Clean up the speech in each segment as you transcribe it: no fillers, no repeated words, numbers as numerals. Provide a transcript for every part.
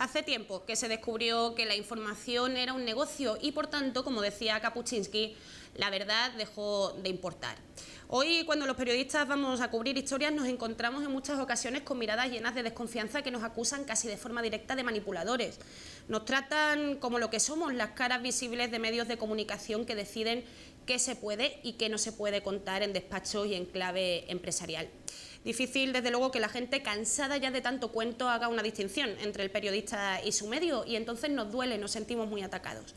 Hace tiempo que se descubrió que la información era un negocio y, por tanto, como decía Kapuscinski, la verdad dejó de importar. Hoy, cuando los periodistas vamos a cubrir historias, nos encontramos en muchas ocasiones con miradas llenas de desconfianza que nos acusan casi de forma directa de manipuladores. Nos tratan como lo que somos, las caras visibles de medios de comunicación que deciden qué se puede y qué no se puede contar en despachos y en clave empresarial. Difícil, desde luego, que la gente cansada ya de tanto cuento haga una distinción entre el periodista y su medio, y entonces nos duele, nos sentimos muy atacados.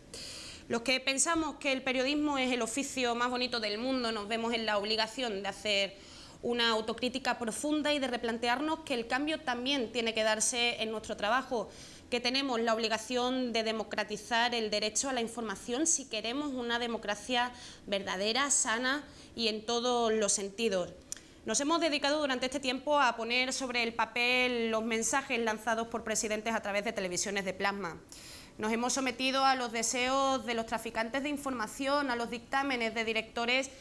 Los que pensamos que el periodismo es el oficio más bonito del mundo nos vemos en la obligación de hacer una autocrítica profunda y de replantearnos que el cambio también tiene que darse en nuestro trabajo, que tenemos la obligación de democratizar el derecho a la información si queremos una democracia verdadera, sana y en todos los sentidos. Nos hemos dedicado durante este tiempo a poner sobre el papel los mensajes lanzados por presidentes a través de televisiones de plasma. Nos hemos sometido a los deseos de los traficantes de información, a los dictámenes de directores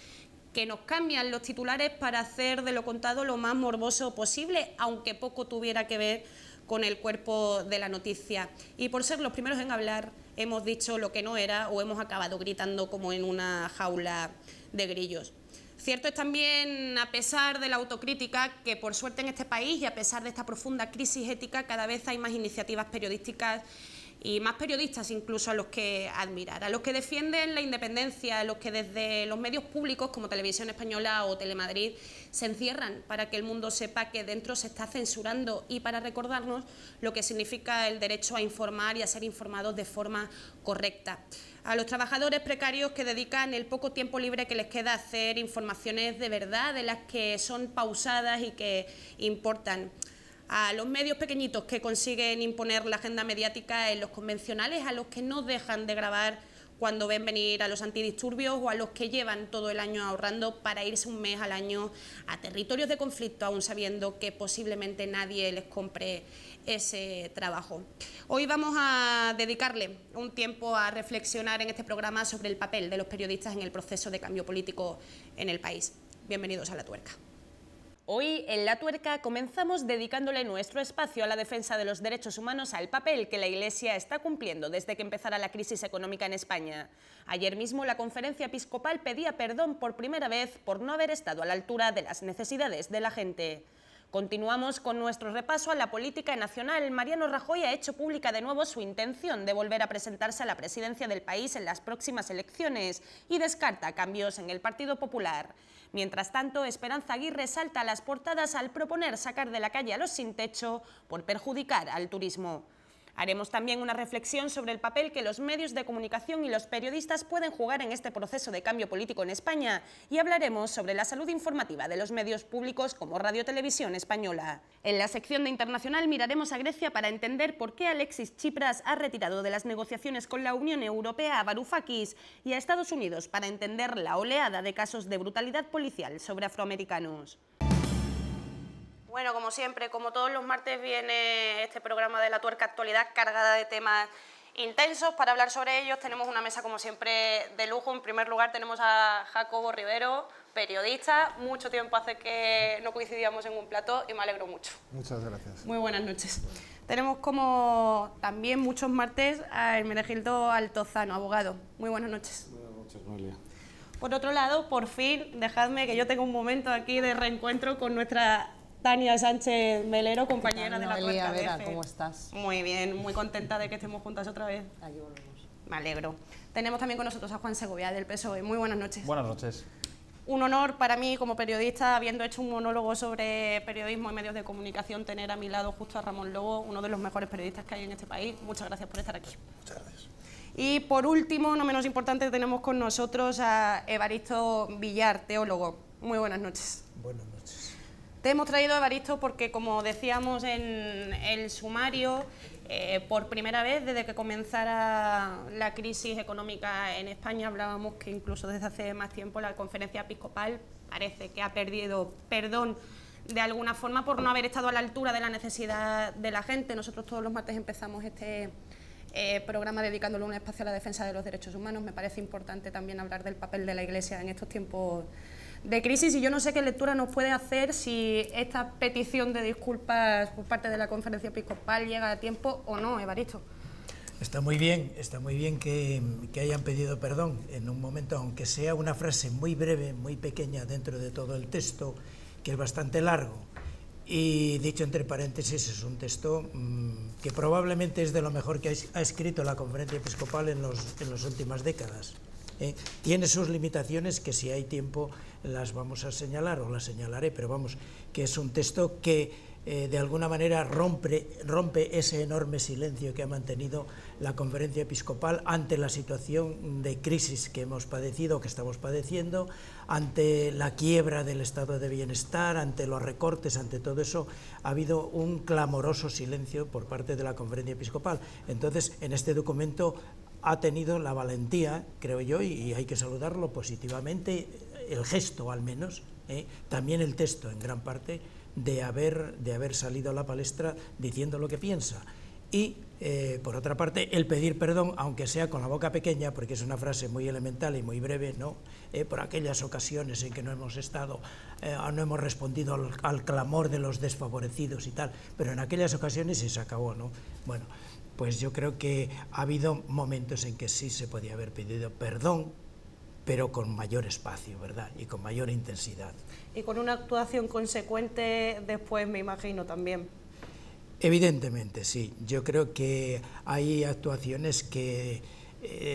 que nos cambian los titulares para hacer de lo contado lo más morboso posible, aunque poco tuviera que ver con el cuerpo de la noticia. Y por ser los primeros en hablar, hemos dicho lo que no era o hemos acabado gritando como en una jaula de grillos. Cierto es también, a pesar de la autocrítica, que por suerte en este país y a pesar de esta profunda crisis ética, cada vez hay más iniciativas periodísticas y más periodistas incluso a los que admirar, a los que defienden la independencia, a los que desde los medios públicos como Televisión Española o Telemadrid se encierran para que el mundo sepa que dentro se está censurando y para recordarnos lo que significa el derecho a informar y a ser informados de forma correcta. A los trabajadores precarios que dedican el poco tiempo libre que les queda a hacer informaciones de verdad, de las que son pausadas y que importan. A los medios pequeñitos que consiguen imponer la agenda mediática en los convencionales, a los que no dejan de grabar cuando ven venir a los antidisturbios o a los que llevan todo el año ahorrando para irse un mes al año a territorios de conflicto, aún sabiendo que posiblemente nadie les compre ese trabajo. Hoy vamos a dedicarle un tiempo a reflexionar en este programa sobre el papel de los periodistas en el proceso de cambio político en el país. Bienvenidos a La Tuerca. Hoy en La Tuerca comenzamos dedicándole nuestro espacio a la defensa de los derechos humanos, al papel que la Iglesia está cumpliendo desde que empezara la crisis económica en España. Ayer mismo la Conferencia Episcopal pedía perdón por primera vez por no haber estado a la altura de las necesidades de la gente. Continuamos con nuestro repaso a la política nacional. Mariano Rajoy ha hecho pública de nuevo su intención de volver a presentarse a la presidencia del país en las próximas elecciones y descarta cambios en el Partido Popular. Mientras tanto, Esperanza Aguirre salta a las portadas al proponer sacar de la calle a los sin techo por perjudicar al turismo. Haremos también una reflexión sobre el papel que los medios de comunicación y los periodistas pueden jugar en este proceso de cambio político en España y hablaremos sobre la salud informativa de los medios públicos como Radio Televisión Española. En la sección de internacional miraremos a Grecia para entender por qué Alexis Tsipras ha retirado de las negociaciones con la Unión Europea a Varoufakis y a Estados Unidos para entender la oleada de casos de brutalidad policial sobre afroamericanos. Bueno, como siempre, como todos los martes, viene este programa de La Tuerca Actualidad cargada de temas intensos. Para hablar sobre ellos tenemos una mesa, como siempre, de lujo. En primer lugar tenemos a Jacobo Rivero, periodista. Mucho tiempo hace que no coincidíamos en un plató y me alegro mucho. Muchas gracias. Muy buenas noches. Tenemos como también muchos martes a Hermenegildo Altozano, abogado. Muy buenas noches. Buenas noches, Noelia. Por otro lado, por fin, dejadme que yo tenga un momento aquí de reencuentro con nuestra Tania Sánchez Melero, compañera de La Tuerca. Vera, ¿cómo estás? Muy bien, muy contenta de que estemos juntas otra vez. Aquí volvemos. Me alegro. Tenemos también con nosotros a Juan Segovia, del PSOE. Muy buenas noches. Buenas noches. Un honor para mí, como periodista, habiendo hecho un monólogo sobre periodismo y medios de comunicación, tener a mi lado justo a Ramón Lobo, uno de los mejores periodistas que hay en este país. Muchas gracias por estar aquí. Muchas gracias. Y por último, no menos importante, tenemos con nosotros a Evaristo Villar, teólogo. Muy buenas noches. Buenas noches. Te hemos traído, Evaristo, porque, como decíamos en el sumario, por primera vez desde que comenzara la crisis económica en España, hablábamos que incluso desde hace más tiempo la Conferencia Episcopal parece que ha perdido perdón de alguna forma por no haber estado a la altura de la necesidad de la gente. Nosotros todos los martes empezamos este programa dedicándole un espacio a la defensa de los derechos humanos. Me parece importante también hablar del papel de la Iglesia en estos tiempos de crisis, y yo no sé qué lectura nos puede hacer si esta petición de disculpas por parte de la Conferencia Episcopal llega a tiempo o no, Evaristo. Está muy bien que hayan pedido perdón en un momento, aunque sea una frase muy breve, muy pequeña dentro de todo el texto, que es bastante largo. Y dicho entre paréntesis, es un texto que probablemente es de lo mejor que ha escrito la Conferencia Episcopal en las últimas décadas. Tiene sus limitaciones que si hay tiempo las vamos a señalar o las señalaré, pero vamos, que es un texto que de alguna manera rompe ese enorme silencio que ha mantenido la Conferencia Episcopal ante la situación de crisis que hemos padecido, que estamos padeciendo, ante la quiebra del estado de bienestar, ante los recortes, ante todo eso. Ha habido un clamoroso silencio por parte de la Conferencia Episcopal. Entonces, en este documento ha tenido la valentía, creo yo, y hay que saludarlo positivamente, el gesto al menos, también el texto en gran parte, de haber salido a la palestra diciendo lo que piensa. Y, por otra parte, el pedir perdón, aunque sea con la boca pequeña, porque es una frase muy elemental y muy breve, ¿no? Por aquellas ocasiones en que no hemos respondido al clamor de los desfavorecidos y tal, pero en aquellas ocasiones se acabó, ¿no? Bueno, pues yo creo que ha habido momentos en que sí se podía haber pedido perdón, pero con mayor espacio, ¿verdad? Y con mayor intensidad. Y con una actuación consecuente después, me imagino, también. Evidentemente, sí. Yo creo que hay actuaciones que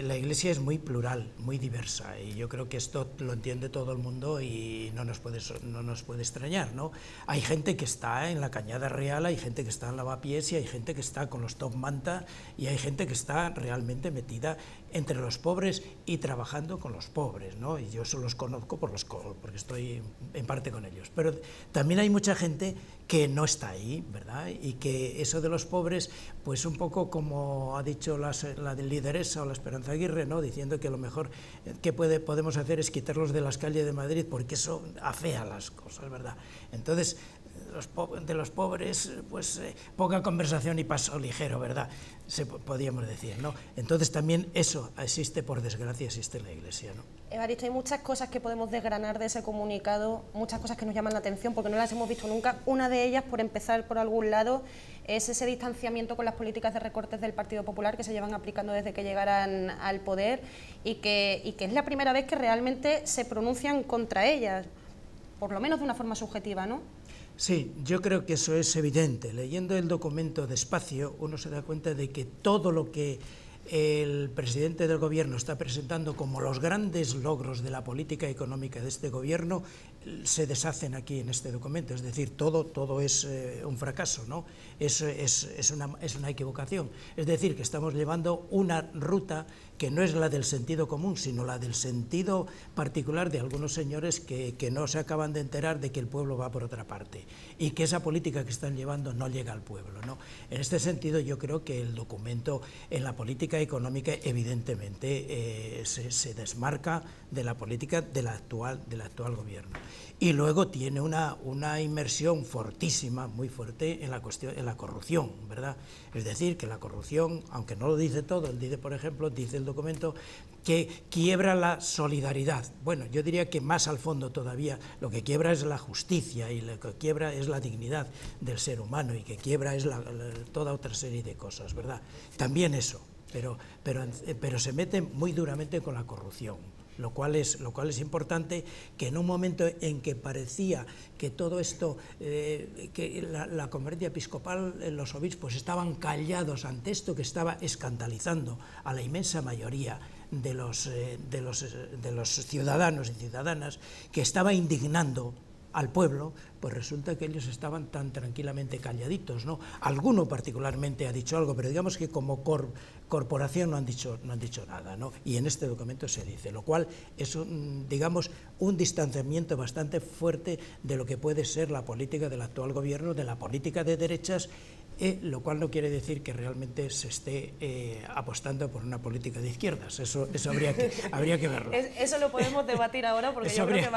la Iglesia es muy plural, muy diversa, y yo creo que esto lo entiende todo el mundo y no nos puede extrañar, ¿no? Hay gente que está en la Cañada Real, hay gente que está en Lavapiés, y hay gente que está con los top manta, y hay gente que está realmente metida entre los pobres y trabajando con los pobres, ¿no? Y yo eso los conozco porque estoy en parte con ellos. Pero también hay mucha gente que no está ahí, ¿verdad? Y que eso de los pobres, pues un poco como ha dicho la lideresa o la Esperanza Aguirre, ¿no? Diciendo que lo mejor que podemos hacer es quitarlos de las calles de Madrid, porque eso afea las cosas, ¿verdad? Entonces, de los pobres, pues poca conversación y paso ligero, ¿verdad? Podríamos decir, ¿no? Entonces también eso existe, por desgracia, existe en la Iglesia, ¿no? Evaristo, hay muchas cosas que podemos desgranar de ese comunicado, muchas cosas que nos llaman la atención porque no las hemos visto nunca. Una de ellas, por empezar por algún lado, es ese distanciamiento con las políticas de recortes del Partido Popular que se llevan aplicando desde que llegaran al poder y que es la primera vez que realmente se pronuncian contra ellas, por lo menos de una forma subjetiva, ¿no? Sí, yo creo que eso es evidente. Leyendo el documento despacio, uno se da cuenta de que todo lo que el presidente del gobierno está presentando como los grandes logros de la política económica de este gobierno se deshacen aquí en este documento, es decir, todo es un fracaso, ¿no? Es una equivocación, es decir, que estamos llevando una ruta que no es la del sentido común, sino la del sentido particular de algunos señores que no se acaban de enterar de que el pueblo va por otra parte y que esa política que están llevando no llega al pueblo, ¿no? En este sentido, yo creo que el documento en la política económica evidentemente se desmarca de la política del actual gobierno. Y luego tiene una inmersión fortísima, muy fuerte, en la corrupción, ¿verdad? Es decir, que la corrupción, aunque no lo dice todo, dice, por ejemplo, dice el documento que quiebra la solidaridad. Bueno, yo diría que más al fondo todavía, lo que quiebra es la justicia y lo que quiebra es la dignidad del ser humano y que quiebra es toda otra serie de cosas, ¿verdad? También eso, pero se mete muy duramente con la corrupción. Lo cual es importante, que en un momento en que parecía que todo esto, que la Conferencia Episcopal, los obispos estaban callados ante esto que estaba escandalizando a la inmensa mayoría de los ciudadanos y ciudadanas, que estaba indignando al pueblo, pues resulta que ellos estaban tan tranquilamente calladitos, ¿no? Alguno particularmente ha dicho algo, pero digamos que como corporación no han dicho nada, ¿no? Y en este documento se dice, lo cual es digamos, un distanciamiento bastante fuerte de lo que puede ser la política del actual gobierno, de la política de derechas, lo cual no quiere decir que realmente se esté apostando por una política de izquierdas. Eso habría que verlo. Eso lo podemos debatir ahora, porque yo creo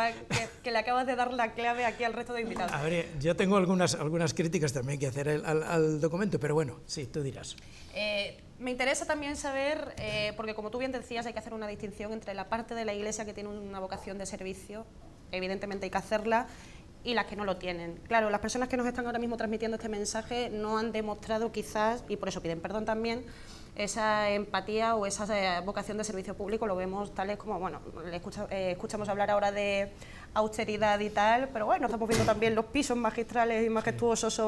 que le acabas de dar la clave aquí al resto de invitados. Yo tengo algunas críticas también que hacer al documento, pero bueno, sí, tú dirás. Me interesa también saber, porque como tú bien decías, hay que hacer una distinción entre la parte de la Iglesia que tiene una vocación de servicio evidentemente hay que hacerla, y las que no lo tienen. Claro, las personas que nos están ahora mismo transmitiendo este mensaje no han demostrado quizás, y por eso piden perdón también, esa empatía o esa vocación de servicio público. Lo vemos tales como, bueno, escuchamos hablar ahora de austeridad y tal, pero bueno, estamos viendo también los pisos magistrales y majestuosos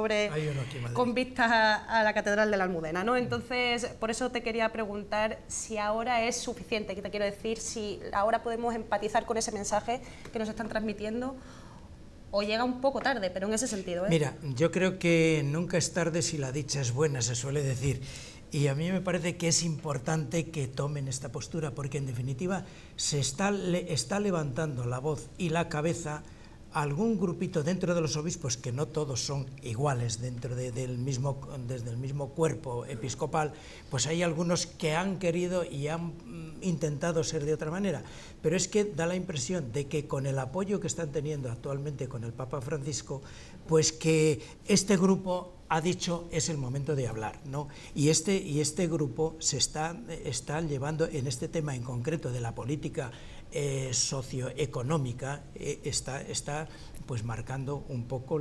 con vistas a la Catedral de la Almudena, ¿no? Entonces, por eso te quería preguntar si ahora es suficiente, que te quiero decir, si ahora podemos empatizar con ese mensaje que nos están transmitiendo, o llega un poco tarde, pero en ese sentido, ¿eh? Mira, yo creo que nunca es tarde si la dicha es buena, se suele decir. Y a mí me parece que es importante que tomen esta postura, porque en definitiva se está levantando la voz y la cabeza algún grupito dentro de los obispos, que no todos son iguales dentro desde el mismo cuerpo episcopal, pues hay algunos que han querido y han intentado ser de otra manera, pero es que da la impresión de que con el apoyo que están teniendo actualmente con el Papa Francisco, pues que este grupo ha dicho es el momento de hablar, ¿no? Y este grupo se está llevando en este tema en concreto de la política socioeconómica, está pues marcando un poco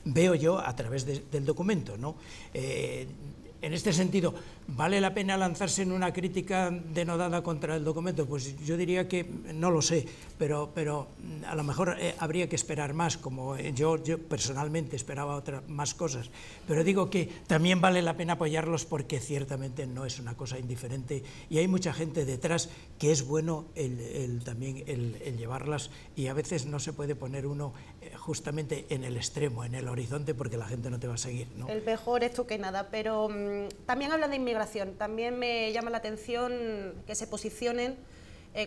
veo yo a través del documento, ¿no? En este sentido, ¿vale la pena lanzarse en una crítica denodada contra el documento? Pues yo diría que no lo sé, pero a lo mejor habría que esperar más, como yo personalmente esperaba más cosas. Pero digo que también vale la pena apoyarlos porque ciertamente no es una cosa indiferente y hay mucha gente detrás que es bueno también el llevarlas, y a veces no se puede poner uno justamente en el extremo, en el horizonte, porque la gente no te va a seguir, ¿no? El mejor esto que nada, pero también habla de inmigración. También me llama la atención que se posicionen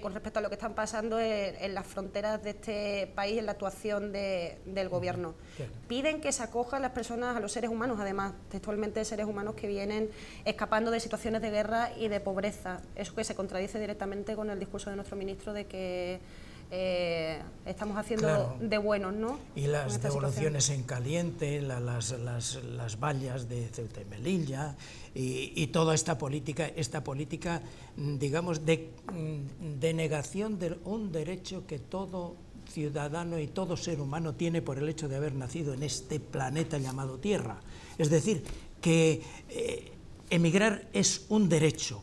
con respecto a lo que están pasando en las fronteras de este país, en la actuación del gobierno. Claro. Piden que se acojan las personas, a los seres humanos, además, textualmente seres humanos que vienen escapando de situaciones de guerra y de pobreza. Eso que se contradice directamente con el discurso de nuestro ministro de que estamos haciendo claro, de buenos, ¿no? Y las devoluciones en caliente, las vallas de Ceuta y Melilla y toda esta política, digamos, de negación de un derecho que todo ciudadano y todo ser humano tiene por el hecho de haber nacido en este planeta llamado Tierra. Es decir, que emigrar es un derecho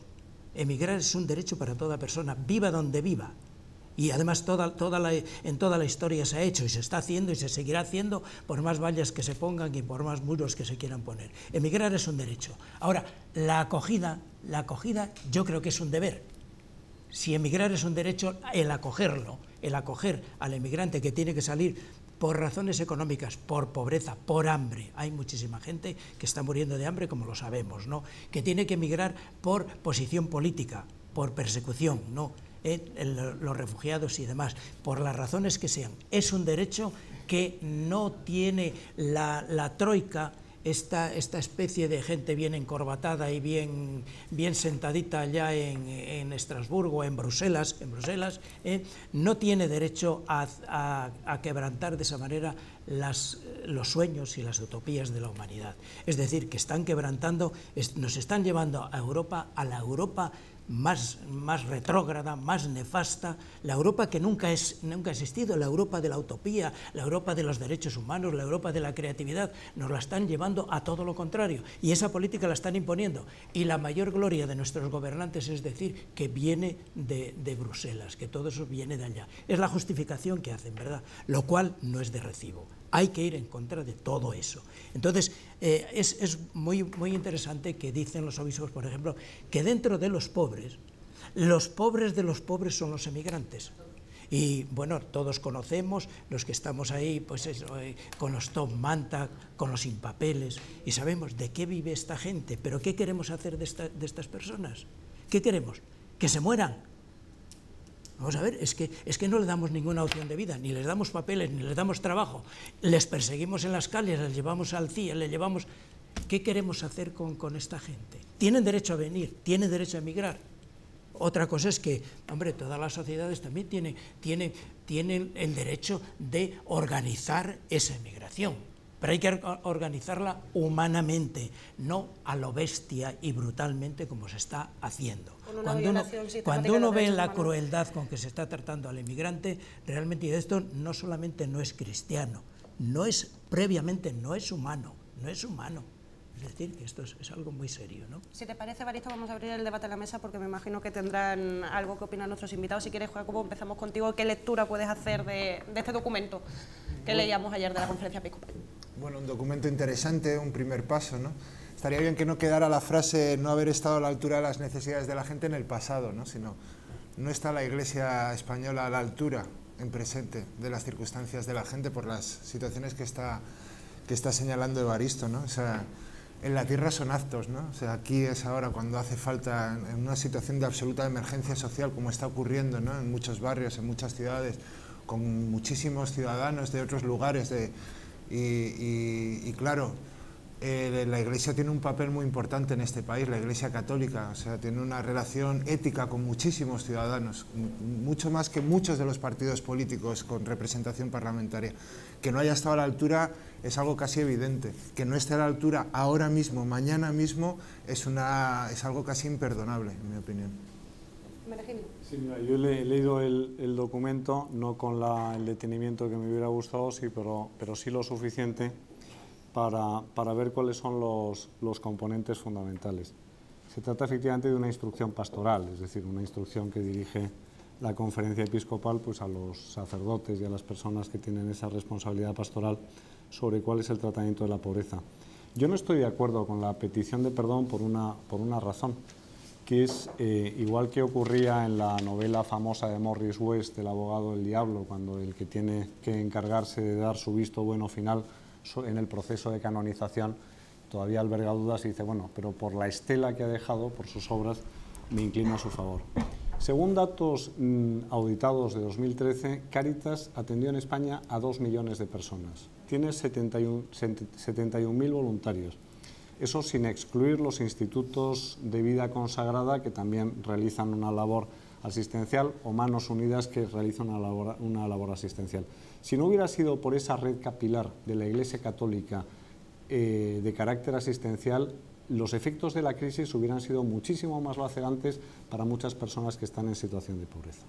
para toda persona, viva donde viva. Y además en toda la historia se ha hecho y se está haciendo y se seguirá haciendo por más vallas que se pongan y por más muros que se quieran poner. Emigrar es un derecho. Ahora, la acogida yo creo que es un deber. Si emigrar es un derecho, el acoger al emigrante que tiene que salir por razones económicas, por pobreza, por hambre. Hay muchísima gente que está muriendo de hambre, como lo sabemos, ¿no? Que tiene que emigrar por posición política, por persecución, ¿no? Los refugiados y demás, por las razones que sean. Es un derecho que no tiene la troika, esta especie de gente bien encorbatada y bien sentadita allá en Estrasburgo, en Bruselas, no tiene derecho a quebrantar de esa manera los sueños y las utopías de la humanidad. Es decir, que están quebrantando, nos están llevando a la Europa más retrógrada, más nefasta, la Europa que nunca ha existido, la Europa de la utopía, la Europa de los derechos humanos, la Europa de la creatividad. Nos la están llevando a todo lo contrario y esa política la están imponiendo, y la mayor gloria de nuestros gobernantes es decir que viene de Bruselas, que todo eso viene de allá. Es la justificación que hacen, ¿verdad? Lo cual no es de recibo. Hay que ir en contra de todo eso. Entonces, es muy interesante que dicen los obispos, por ejemplo, que dentro de los pobres de los pobres son los emigrantes. Y bueno, todos conocemos, los que estamos ahí, pues eso, con los top manta, con los sin papeles, y sabemos de qué vive esta gente, pero ¿qué queremos hacer de estas personas? ¿Qué queremos? ¿Que se mueran? Vamos a ver, es que no le damos ninguna opción de vida, ni les damos papeles, ni les damos trabajo, les perseguimos en las calles, les llevamos al CIE, les llevamos... ¿Qué queremos hacer con esta gente? Tienen derecho a venir, tienen derecho a emigrar. Otra cosa es que, hombre, todas las sociedades también tienen el derecho de organizar esa emigración, pero hay que organizarla humanamente, no a lo bestia y brutalmente como se está haciendo. Cuando uno ve la crueldad con que se está tratando al inmigrante, realmente, y esto no solamente no es cristiano, previamente no es humano, Es decir, que esto es algo muy serio, ¿no? Si te parece, Evaristo, vamos a abrir el debate a la mesa porque me imagino que tendrán algo que opinar nuestros invitados. Si quieres, Jacobo, empezamos contigo. ¿Qué lectura puedes hacer de este documento que leíamos ayer de la Conferencia Episcopal? Bueno, un documento interesante, un primer paso, ¿no? Estaría bien que no quedara la frase no haber estado a la altura de las necesidades de la gente en el pasado, ¿no? Sino no está la Iglesia española a la altura, en presente, de las circunstancias de la gente por las situaciones que está señalando Evaristo, ¿no? O sea, en la tierra son actos, ¿no? O sea, aquí es ahora cuando hace falta, en una situación de absoluta emergencia social, como está ocurriendo, ¿no? En muchos barrios, en muchas ciudades, con muchísimos ciudadanos de otros lugares, y claro, la Iglesia tiene un papel muy importante en este país, la Iglesia católica, o sea, tiene una relación ética con muchísimos ciudadanos, mucho más que muchos de los partidos políticos con representación parlamentaria. Que no haya estado a la altura es algo casi evidente, que no esté a la altura ahora mismo, mañana mismo, es algo casi imperdonable, en mi opinión. Sí, mira, yo he leído el documento, no con el detenimiento que me hubiera gustado, sí, pero sí lo suficiente para ver cuáles son los componentes fundamentales. Se trata efectivamente de una instrucción pastoral, es decir, una instrucción que dirige la Conferencia Episcopal pues, a los sacerdotes y a las personas que tienen esa responsabilidad pastoral sobre cuál es el tratamiento de la pobreza. Yo no estoy de acuerdo con la petición de perdón por una razón, que es igual que ocurría en la novela famosa de Morris West, El abogado del diablo, cuando el que tiene que encargarse de dar su visto bueno final en el proceso de canonización todavía alberga dudas y dice, bueno, pero por la estela que ha dejado, por sus obras, me inclino a su favor. Según datos auditados de 2013, Cáritas atendió en España a 2 millones de personas. Tiene 71.000 voluntarios. Eso sin excluir los institutos de vida consagrada que también realizan una labor asistencial o Manos Unidas que realizan una labor asistencial. Si no hubiera sido por esa red capilar de la Iglesia Católica de carácter asistencial, los efectos de la crisis hubieran sido muchísimo más lacerantes para muchas personas que están en situación de pobreza.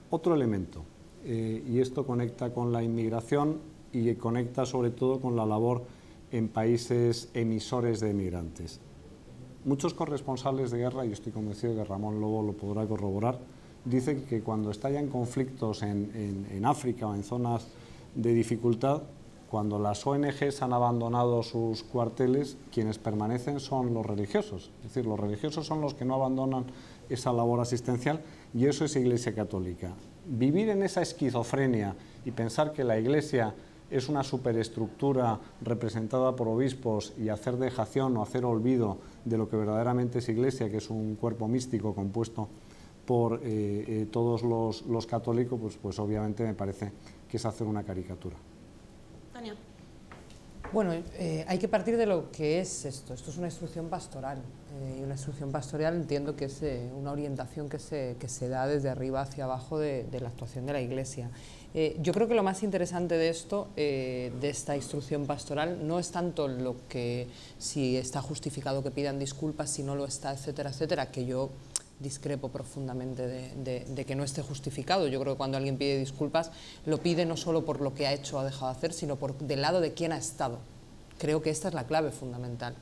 Otro elemento, y esto conecta con la inmigración y conecta sobre todo con la labor en países emisores de emigrantes. Muchos corresponsales de guerra, y estoy convencido que Ramón Lobo lo podrá corroborar, dicen que cuando estallan conflictos en África o en zonas de dificultad, cuando las ONGs han abandonado sus cuarteles, quienes permanecen son los religiosos. Es decir, los religiosos son los que no abandonan esa labor asistencial y eso es Iglesia Católica. Vivir en esa esquizofrenia y pensar que la Iglesia es una superestructura representada por obispos y hacer dejación o hacer olvido de lo que verdaderamente es Iglesia, que es un cuerpo místico compuesto por todos los católicos, pues obviamente me parece que es hacer una caricatura. Tania. Bueno, hay que partir de lo que es esto. Esto es una instrucción pastoral. Y una instrucción pastoral entiendo que es una orientación que se da desde arriba hacia abajo de la actuación de la Iglesia. Yo creo que lo más interesante de esto, de esta instrucción pastoral, no es tanto lo que si está justificado que pidan disculpas, si no lo está, etcétera, etcétera, que yo discrepo profundamente de que no esté justificado. Yo creo que cuando alguien pide disculpas, lo pide no solo por lo que ha hecho o ha dejado de hacer, sino del lado de quién ha estado. Creo que esta es la clave fundamental.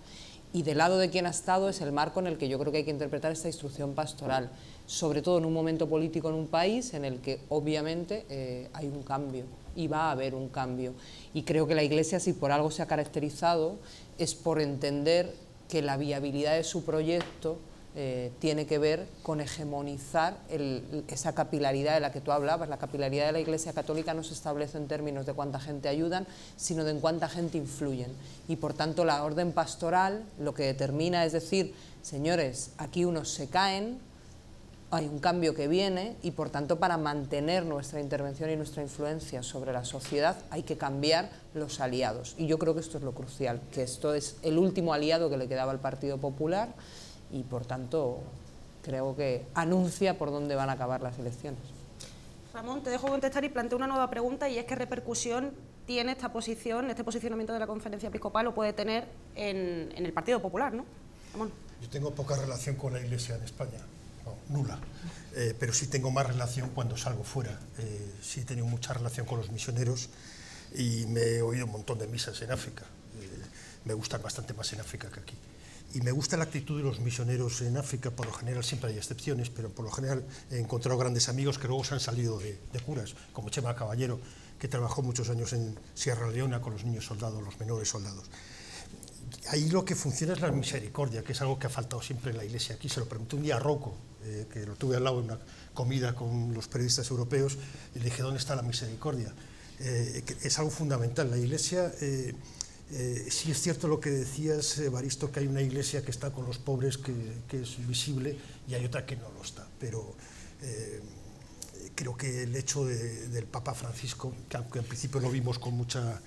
Y del lado de quién ha estado es el marco en el que yo creo que hay que interpretar esta instrucción pastoral, sobre todo en un momento político en un país en el que obviamente hay un cambio y va a haber un cambio. Y creo que la Iglesia, si por algo se ha caracterizado, es por entender que la viabilidad de su proyecto tiene que ver con hegemonizar esa capilaridad de la que tú hablabas. La capilaridad de la Iglesia Católica no se establece en términos de cuánta gente ayudan, sino de en cuánta gente influyen. Y por tanto la orden pastoral lo que determina es decir, señores, aquí unos se caen, hay un cambio que viene y por tanto para mantener nuestra intervención y nuestra influencia sobre la sociedad hay que cambiar los aliados. Y yo creo que esto es lo crucial, que esto es el último aliado que le quedaba al Partido Popular y por tanto creo que anuncia por dónde van a acabar las elecciones. Ramón, te dejo contestar y planteo una nueva pregunta y es ¿qué repercusión tiene esta posición, este posicionamiento de la Conferencia Episcopal lo puede tener en el Partido Popular, ¿no? Ramón. Yo tengo poca relación con la Iglesia en España, no, nula, pero sí tengo más relación cuando salgo fuera. Sí he tenido mucha relación con los misioneros y me he oído un montón de misas en África. Me gustan bastante más en África que aquí. Y me gusta la actitud de los misioneros en África. Por lo general siempre hay excepciones, pero por lo general he encontrado grandes amigos que luego se han salido de curas, como Chema Caballero, que trabajó muchos años en Sierra Leona con los niños soldados, los menores soldados. Ahí lo que funciona es la misericordia, que es algo que ha faltado siempre en la Iglesia. Aquí se lo pregunté un día a Rocco, que lo tuve al lado en una comida con los periodistas europeos, y le dije, ¿dónde está la misericordia? Es algo fundamental. La Iglesia, sí es cierto lo que decías, Evaristo, que hay una Iglesia que está con los pobres, que es visible, y hay otra que no lo está. Pero creo que el hecho del Papa Francisco, que aunque en principio lo vimos con mucha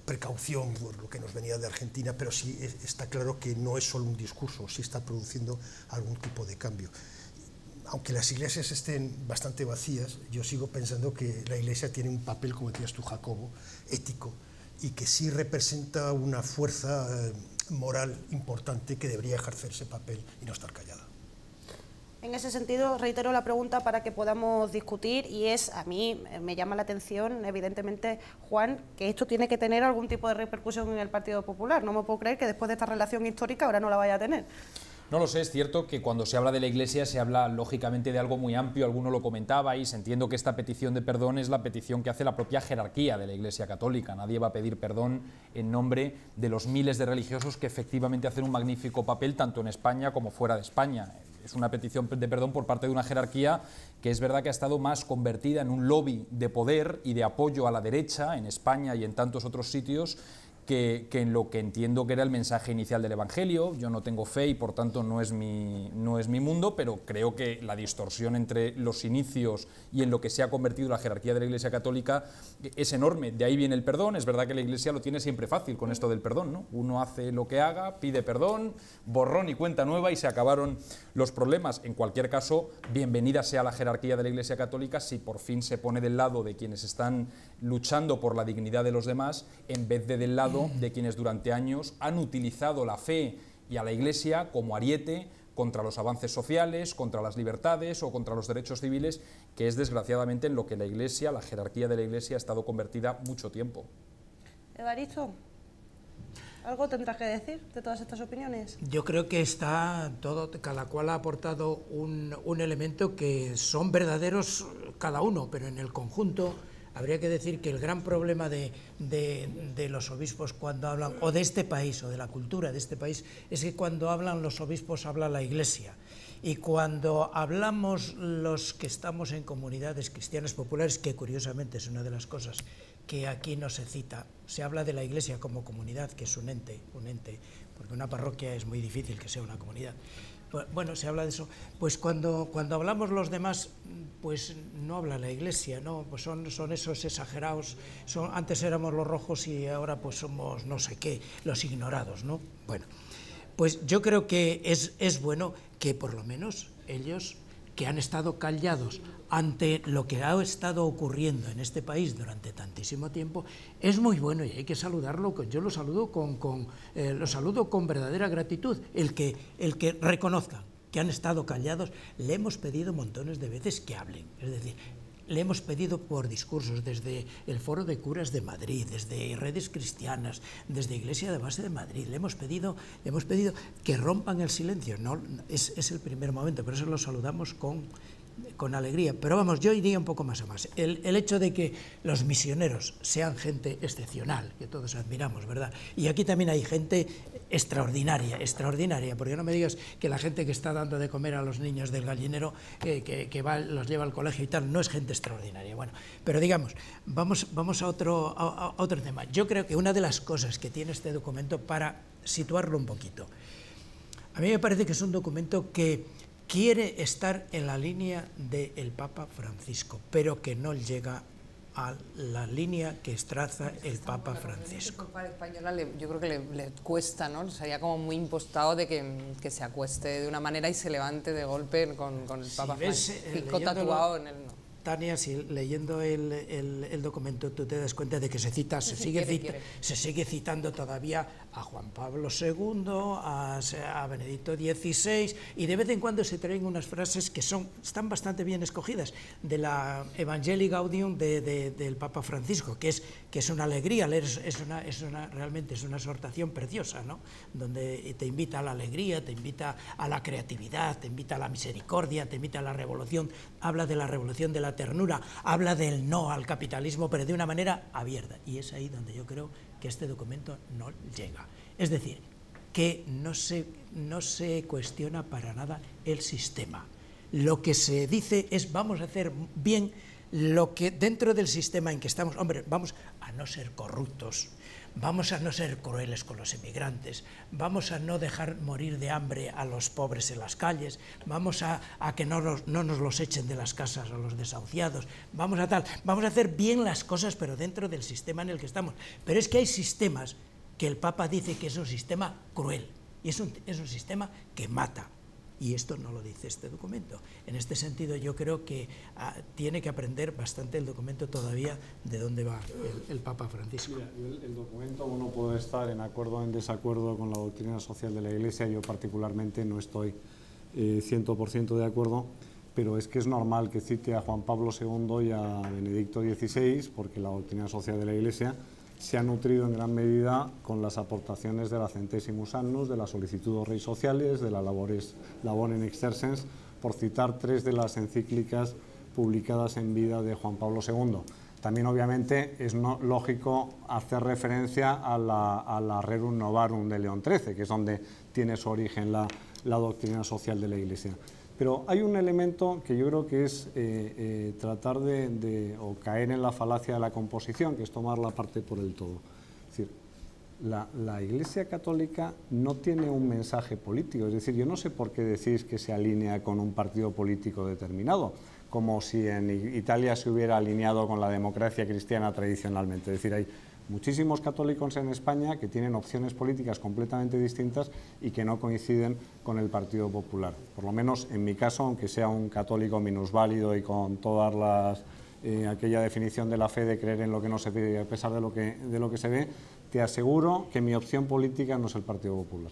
precaución por lo que nos venía de Argentina, pero sí está claro que no es solo un discurso, sí está produciendo algún tipo de cambio. Aunque las iglesias estén bastante vacías, yo sigo pensando que la Iglesia tiene un papel, como decías tú, Jacobo, ético, y que sí representa una fuerza moral importante que debería ejercer ese papel y no estar callada. En ese sentido, reitero la pregunta para que podamos discutir, y es, a mí me llama la atención, evidentemente, Juan, que esto tiene que tener algún tipo de repercusión en el Partido Popular. No me puedo creer que después de esta relación histórica ahora no la vaya a tener. No lo sé, es cierto que cuando se habla de la Iglesia se habla lógicamente de algo muy amplio, alguno lo comentabais, entiendo que esta petición de perdón es la petición que hace la propia jerarquía de la Iglesia Católica. Nadie va a pedir perdón en nombre de los miles de religiosos que efectivamente hacen un magnífico papel tanto en España como fuera de España. Es una petición de perdón por parte de una jerarquía que es verdad que ha estado más convertida en un lobby de poder y de apoyo a la derecha en España y en tantos otros sitios que en lo que entiendo que era el mensaje inicial del Evangelio. Yo no tengo fe y por tanto no es mi mundo, pero creo que la distorsión entre los inicios y en lo que se ha convertido la jerarquía de la Iglesia Católica es enorme. De ahí viene el perdón. Es verdad que la Iglesia lo tiene siempre fácil con esto del perdón, ¿no? Uno hace lo que haga, pide perdón, borrón y cuenta nueva y se acabaron los problemas. En cualquier caso, bienvenida sea la jerarquía de la Iglesia Católica si por fin se pone del lado de quienes están luchando por la dignidad de los demás en vez de del lado de quienes durante años han utilizado la fe y a la Iglesia como ariete contra los avances sociales, contra las libertades o contra los derechos civiles, que es desgraciadamente en lo que la Iglesia, la jerarquía de la Iglesia, ha estado convertida mucho tiempo. Evaristo, ¿algo tendrás que decir de todas estas opiniones? Yo creo que está todo, cada cual ha aportado un elemento que son verdaderos cada uno, pero en el conjunto habría que decir que el gran problema de los obispos cuando hablan, o de este país, o de la cultura de este país, es que cuando hablan los obispos habla la Iglesia. Y cuando hablamos los que estamos en comunidades cristianas populares, que curiosamente es una de las cosas que aquí no se cita, se habla de la Iglesia como comunidad, que es un ente, porque una parroquia es muy difícil que sea una comunidad. Bueno, se habla de eso. Pues cuando hablamos los demás, pues no habla la Iglesia, ¿no? Pues son esos exagerados, antes éramos los rojos y ahora pues somos no sé qué, los ignorados, ¿no? Bueno, pues yo creo que es bueno que por lo menos ellos, que han estado callados ante lo que ha estado ocurriendo en este país durante tantísimo tiempo, es muy bueno y hay que saludarlo. Yo lo saludo con verdadera gratitud, el que reconozcan que han estado callados. Le hemos pedido montones de veces que hablen, es decir, le hemos pedido por discursos desde el Foro de Curas de Madrid, desde Redes Cristianas, desde Iglesia de Base de Madrid, le hemos pedido que rompan el silencio. No, es el primer momento, por eso lo saludamos con alegría. Pero vamos, yo iría un poco más a más. El hecho de que los misioneros sean gente excepcional, que todos admiramos, ¿verdad? Y aquí también hay gente extraordinaria, porque no me digas que la gente que está dando de comer a los niños del gallinero, que los lleva al colegio y tal, no es gente extraordinaria. Bueno, pero digamos, vamos a otro tema. Yo creo que una de las cosas que tiene este documento, para situarlo un poquito, a mí me parece que es un documento que quiere estar en la línea del Papa Francisco, pero que no llega a la línea que traza el Papa Francisco. Yo creo que le cuesta, ¿no? Sería como muy impostado de que se acueste de una manera y se levante de golpe con el Papa Francisco tatuado en él, ¿no? Tania, si leyendo el documento tú te das cuenta de que se sigue citando todavía a Juan Pablo II, a Benedicto XVI, y de vez en cuando se traen unas frases que están bastante bien escogidas, de la Evangelii Gaudium del Papa Francisco, que es una alegría, realmente es una exhortación preciosa, ¿no? Donde te invita a la alegría, te invita a la creatividad, te invita a la misericordia, te invita a la revolución, habla de la revolución de la ternura, habla del no al capitalismo, pero de una manera abierta, y es ahí donde yo creo que este documento no llega. Es decir, que no se cuestiona para nada el sistema. Lo que se dice es vamos a hacer bien lo que dentro del sistema en que estamos, hombre, vamos a no ser corruptos, vamos a no ser crueles con los inmigrantes, vamos a no dejar morir de hambre a los pobres en las calles, vamos a que no nos los echen de las casas a los desahuciados, vamos a hacer bien las cosas, pero dentro del sistema en el que estamos. Pero es que hay sistemas que el Papa dice que es un sistema cruel, y es un sistema que mata. Y esto no lo dice este documento. En este sentido yo creo que tiene que aprender bastante el documento todavía de dónde va el Papa Francisco. Mira, el documento uno puede estar en acuerdo o en desacuerdo con la doctrina social de la Iglesia. Yo particularmente no estoy 100% de acuerdo, pero es que es normal que cite a Juan Pablo II y a Benedicto XVI, porque la doctrina social de la Iglesia se ha nutrido en gran medida con las aportaciones de la Centesimus Annus, de la Solicitudo Rei Sociales, de la Laborem Exercens, por citar 3 de las encíclicas publicadas en vida de Juan Pablo II. También, obviamente, es lógico hacer referencia a la Rerum Novarum de León XIII, que es donde tiene su origen la doctrina social de la Iglesia. Pero hay un elemento que yo creo que es tratar o caer en la falacia de la composición, que es tomar la parte por el todo. Es decir, la Iglesia Católica no tiene un mensaje político, es decir, yo no sé por qué decís que se alinea con un partido político determinado, como si en Italia se hubiera alineado con la democracia cristiana tradicionalmente. Es decir, hay muchísimos católicos en España que tienen opciones políticas completamente distintas y que no coinciden con el Partido Popular. Por lo menos en mi caso, aunque sea un católico minusválido y con todas aquella definición de la fe de creer en lo que no se ve a pesar de lo que se ve, te aseguro que mi opción política no es el Partido Popular.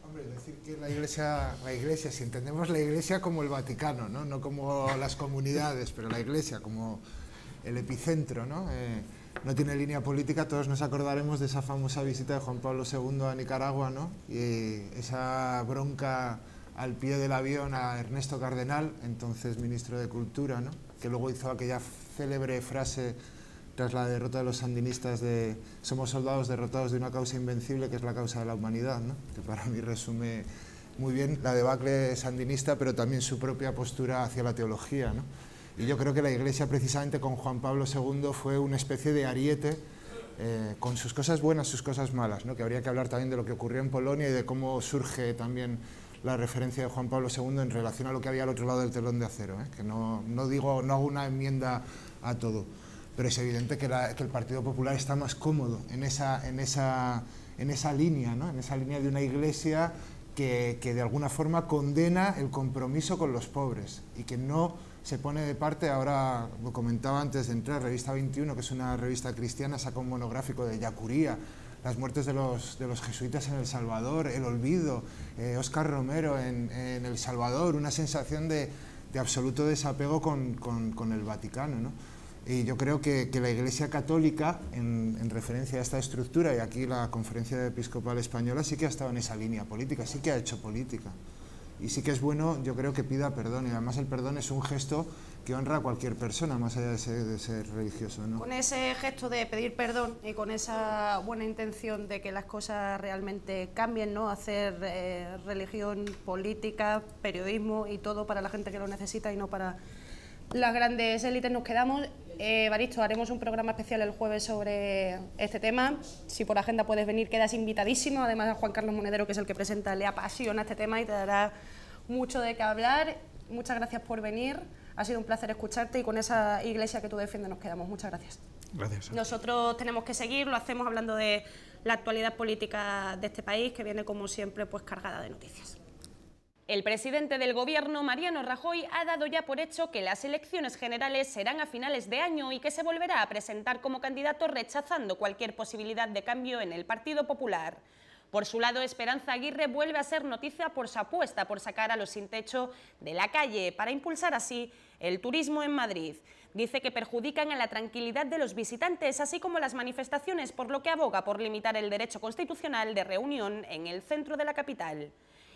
Hombre, decir que la Iglesia, si entendemos la Iglesia como el Vaticano, no como las comunidades, pero la Iglesia como el epicentro, no tiene línea política. Todos nos acordaremos de esa famosa visita de Juan Pablo II a Nicaragua, ¿no? Y esa bronca al pie del avión a Ernesto Cardenal, entonces ministro de Cultura, ¿no? Que luego hizo aquella célebre frase tras la derrota de los sandinistas de somos soldados derrotados de una causa invencible que es la causa de la humanidad, ¿no? Que para mí resume muy bien la debacle sandinista, pero también su propia postura hacia la teología, ¿no? Y yo creo que la Iglesia, precisamente con Juan Pablo II, fue una especie de ariete con sus cosas buenas, sus cosas malas, ¿no? Que habría que hablar también de lo que ocurrió en Polonia y de cómo surge también la referencia de Juan Pablo II en relación a lo que había al otro lado del telón de acero, que no hago una enmienda a todo, pero es evidente que el Partido Popular está más cómodo en esa línea, ¿no? En esa línea de una Iglesia que de alguna forma condena el compromiso con los pobres y que no se pone de parte. Ahora lo comentaba antes de entrar, Revista 21, que es una revista cristiana, saca un monográfico de Yacuría, las muertes de los jesuitas en El Salvador, el olvido, Óscar Romero en El Salvador, una sensación de absoluto desapego con el Vaticano, ¿no? Y yo creo que la Iglesia Católica, en referencia a esta estructura, y aquí la Conferencia Episcopal Española sí que ha estado en esa línea política, sí que ha hecho política. Y sí que es bueno, yo creo, que pida perdón, y además el perdón es un gesto que honra a cualquier persona, más allá de ser religioso, ¿no? Con ese gesto de pedir perdón y con esa buena intención de que las cosas realmente cambien, ¿no? Hacer religión, política, periodismo y todo para la gente que lo necesita y no para las grandes élites, nos quedamos. Evaristo, haremos un programa especial el jueves sobre este tema. Si por agenda puedes venir, quedas invitadísimo. Además, a Juan Carlos Monedero, que es el que presenta, le apasiona este tema y te dará mucho de qué hablar. Muchas gracias por venir. Ha sido un placer escucharte y con esa Iglesia que tú defiendes nos quedamos. Muchas gracias. Gracias. Nosotros tenemos que seguir, lo hacemos hablando de la actualidad política de este país, que viene, como siempre, pues cargada de noticias. El presidente del Gobierno, Mariano Rajoy, ha dado ya por hecho que las elecciones generales serán a finales de año y que se volverá a presentar como candidato rechazando cualquier posibilidad de cambio en el Partido Popular. Por su lado, Esperanza Aguirre vuelve a ser noticia por su apuesta por sacar a los sin techo de la calle para impulsar así el turismo en Madrid. Dice que perjudican a la tranquilidad de los visitantes, así como las manifestaciones, por lo que aboga por limitar el derecho constitucional de reunión en el centro de la capital.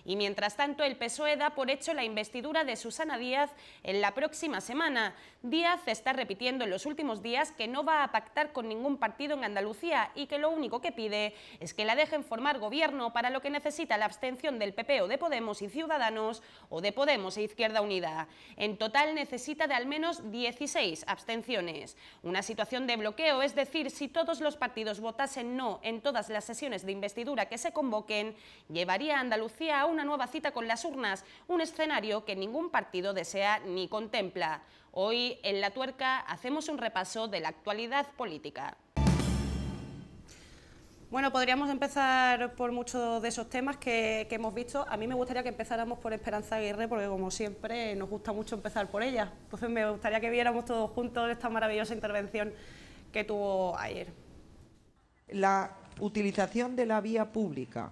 Y mientras tanto, el PSOE da por hecho la investidura de Susana Díaz en la próxima semana. Díaz está repitiendo en los últimos días que no va a pactar con ningún partido en Andalucía y que lo único que pide es que la dejen formar gobierno, para lo que necesita la abstención del PP o de Podemos y Ciudadanos, o de Podemos e Izquierda Unida. En total necesita de al menos 16 abstenciones. Una situación de bloqueo, es decir, si todos los partidos votasen no en todas las sesiones de investidura que se convoquen, llevaría a Andalucía a una nueva cita con las urnas, un escenario que ningún partido desea ni contempla. Hoy, en La Tuerca, hacemos un repaso de la actualidad política. Bueno, podríamos empezar por muchos de esos temas que hemos visto. A mí me gustaría que empezáramos por Esperanza Aguirre, porque como siempre nos gusta mucho empezar por ella. Entonces me gustaría que viéramos todos juntos esta maravillosa intervención que tuvo ayer. La utilización de la vía pública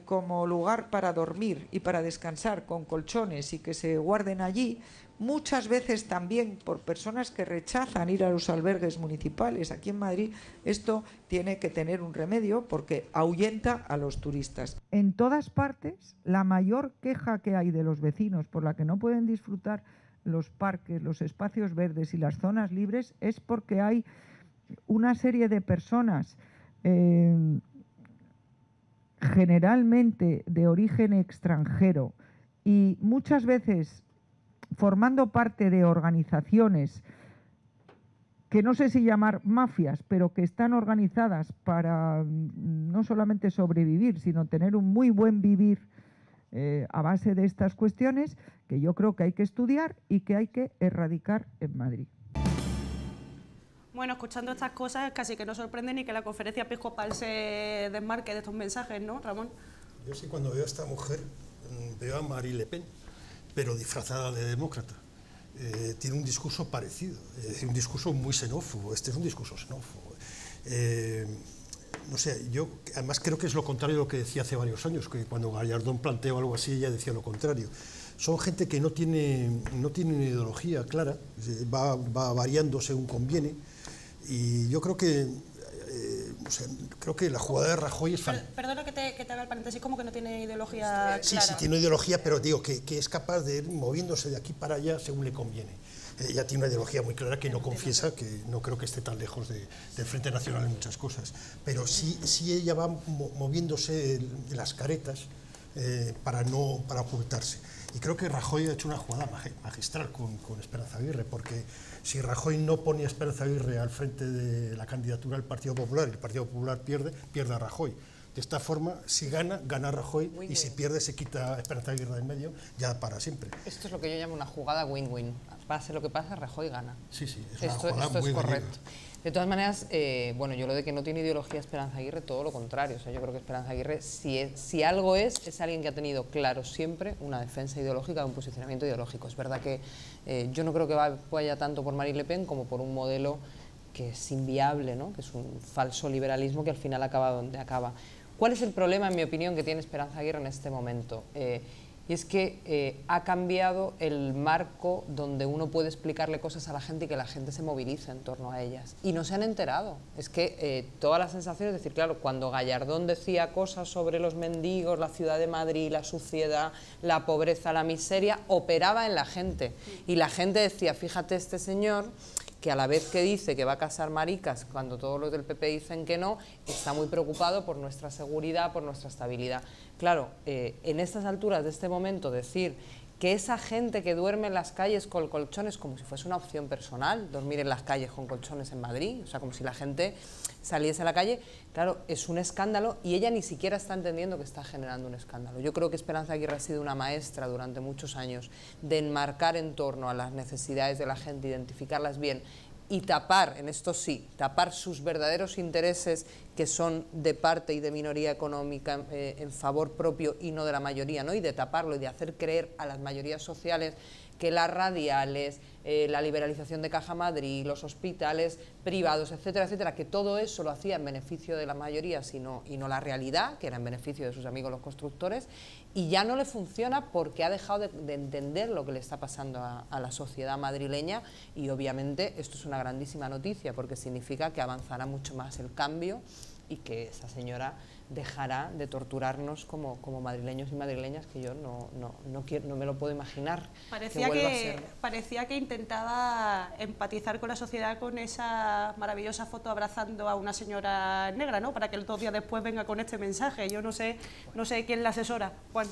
como lugar para dormir y para descansar con colchones y que se guarden allí, muchas veces también por personas que rechazan ir a los albergues municipales. Aquí en Madrid esto tiene que tener un remedio porque ahuyenta a los turistas. En todas partes, la mayor queja que hay de los vecinos por la que no pueden disfrutar los parques, los espacios verdes y las zonas libres es porque hay una serie de personas generalmente de origen extranjero y muchas veces formando parte de organizaciones que no sé si llamar mafias, pero que están organizadas para no solamente sobrevivir, sino tener un muy buen vivir a base de estas cuestiones, que yo creo que hay que estudiar y que hay que erradicar en Madrid. Bueno, escuchando estas cosas casi que no sorprende ni que la conferencia episcopal se desmarque de estos mensajes, ¿no, Ramón? Yo sí, cuando veo a esta mujer, veo a Marine Le Pen, pero disfrazada de demócrata. Tiene un discurso parecido, un discurso muy xenófobo. Este es un discurso xenófobo. No sé, yo además creo que es lo contrario de lo que decía hace varios años, que cuando Gallardón planteó algo así, ella decía lo contrario. Son gente que no tiene una ideología clara, va variando según conviene, y yo creo que creo que la jugada de Rajoy es... Perdona que te haga el paréntesis, como que no tiene ideología clara. Sí, tiene ideología, pero digo que es capaz de ir moviéndose de aquí para allá según le conviene. Ella tiene una ideología muy clara que no confiesa, que no creo que esté tan lejos del Frente Nacional en muchas cosas, pero sí ella va moviéndose de las caretas para ocultarse. Y creo que Rajoy ha hecho una jugada magistral con Esperanza Aguirre, porque si Rajoy no pone a Esperanza Aguirre al frente de la candidatura del Partido Popular y el Partido Popular pierde a Rajoy. De esta forma, si gana Rajoy, y si pierde se quita a Esperanza Aguirre del medio ya para siempre. Esto es lo que yo llamo una jugada win-win. Pase lo que pase, Rajoy gana. Sí, es una jugada esto muy es correcto. De todas maneras, bueno, yo lo de que no tiene ideología Esperanza Aguirre, todo lo contrario. O sea, yo creo que Esperanza Aguirre, si algo es alguien que ha tenido claro siempre una defensa ideológica, un posicionamiento ideológico. Es verdad que yo no creo que vaya tanto por Marine Le Pen como por un modelo que es inviable, ¿no? Que es un falso liberalismo que al final acaba donde acaba. ¿Cuál es el problema, en mi opinión, que tiene Esperanza Aguirre en este momento? Y es que ha cambiado el marco donde uno puede explicarle cosas a la gente y que la gente se movilice en torno a ellas. Y no se han enterado. Es que toda la sensación es decir, claro, cuando Gallardón decía cosas sobre los mendigos, la ciudad de Madrid, la suciedad, la pobreza, la miseria, operaba en la gente. Y la gente decía, fíjate este señor, que a la vez que dice que va a casar maricas, cuando todos los del PP dicen que no, está muy preocupado por nuestra seguridad, por nuestra estabilidad. Claro, en estas alturas de este momento decir que esa gente que duerme en las calles con colchones, como si fuese una opción personal, dormir en las calles con colchones en Madrid, o sea, como si la gente saliese a la calle, claro, es un escándalo y ella ni siquiera está entendiendo que está generando un escándalo. Yo creo que Esperanza Aguirre ha sido una maestra durante muchos años de enmarcar en torno a las necesidades de la gente, identificarlas bien y tapar, en esto sí, tapar sus verdaderos intereses, que son de parte y de minoría económica en favor propio y no de la mayoría, ¿no? Y de taparlo y de hacer creer a las mayorías sociales que las radiales, la liberalización de Caja Madrid, los hospitales privados, etcétera, etcétera, que todo eso lo hacía en beneficio de la mayoría y no la realidad, que era en beneficio de sus amigos los constructores, y ya no le funciona porque ha dejado de entender lo que le está pasando a la sociedad madrileña, y obviamente esto es una grandísima noticia porque significa que avanzará mucho más el cambio y que esa señora dejará de torturarnos como madrileños y madrileñas, que yo no me lo puedo imaginar. Parecía que intentaba empatizar con la sociedad con esa maravillosa foto abrazando a una señora negra, ¿no? Para que 2 días después venga con este mensaje. Yo no sé quién la asesora, Juan.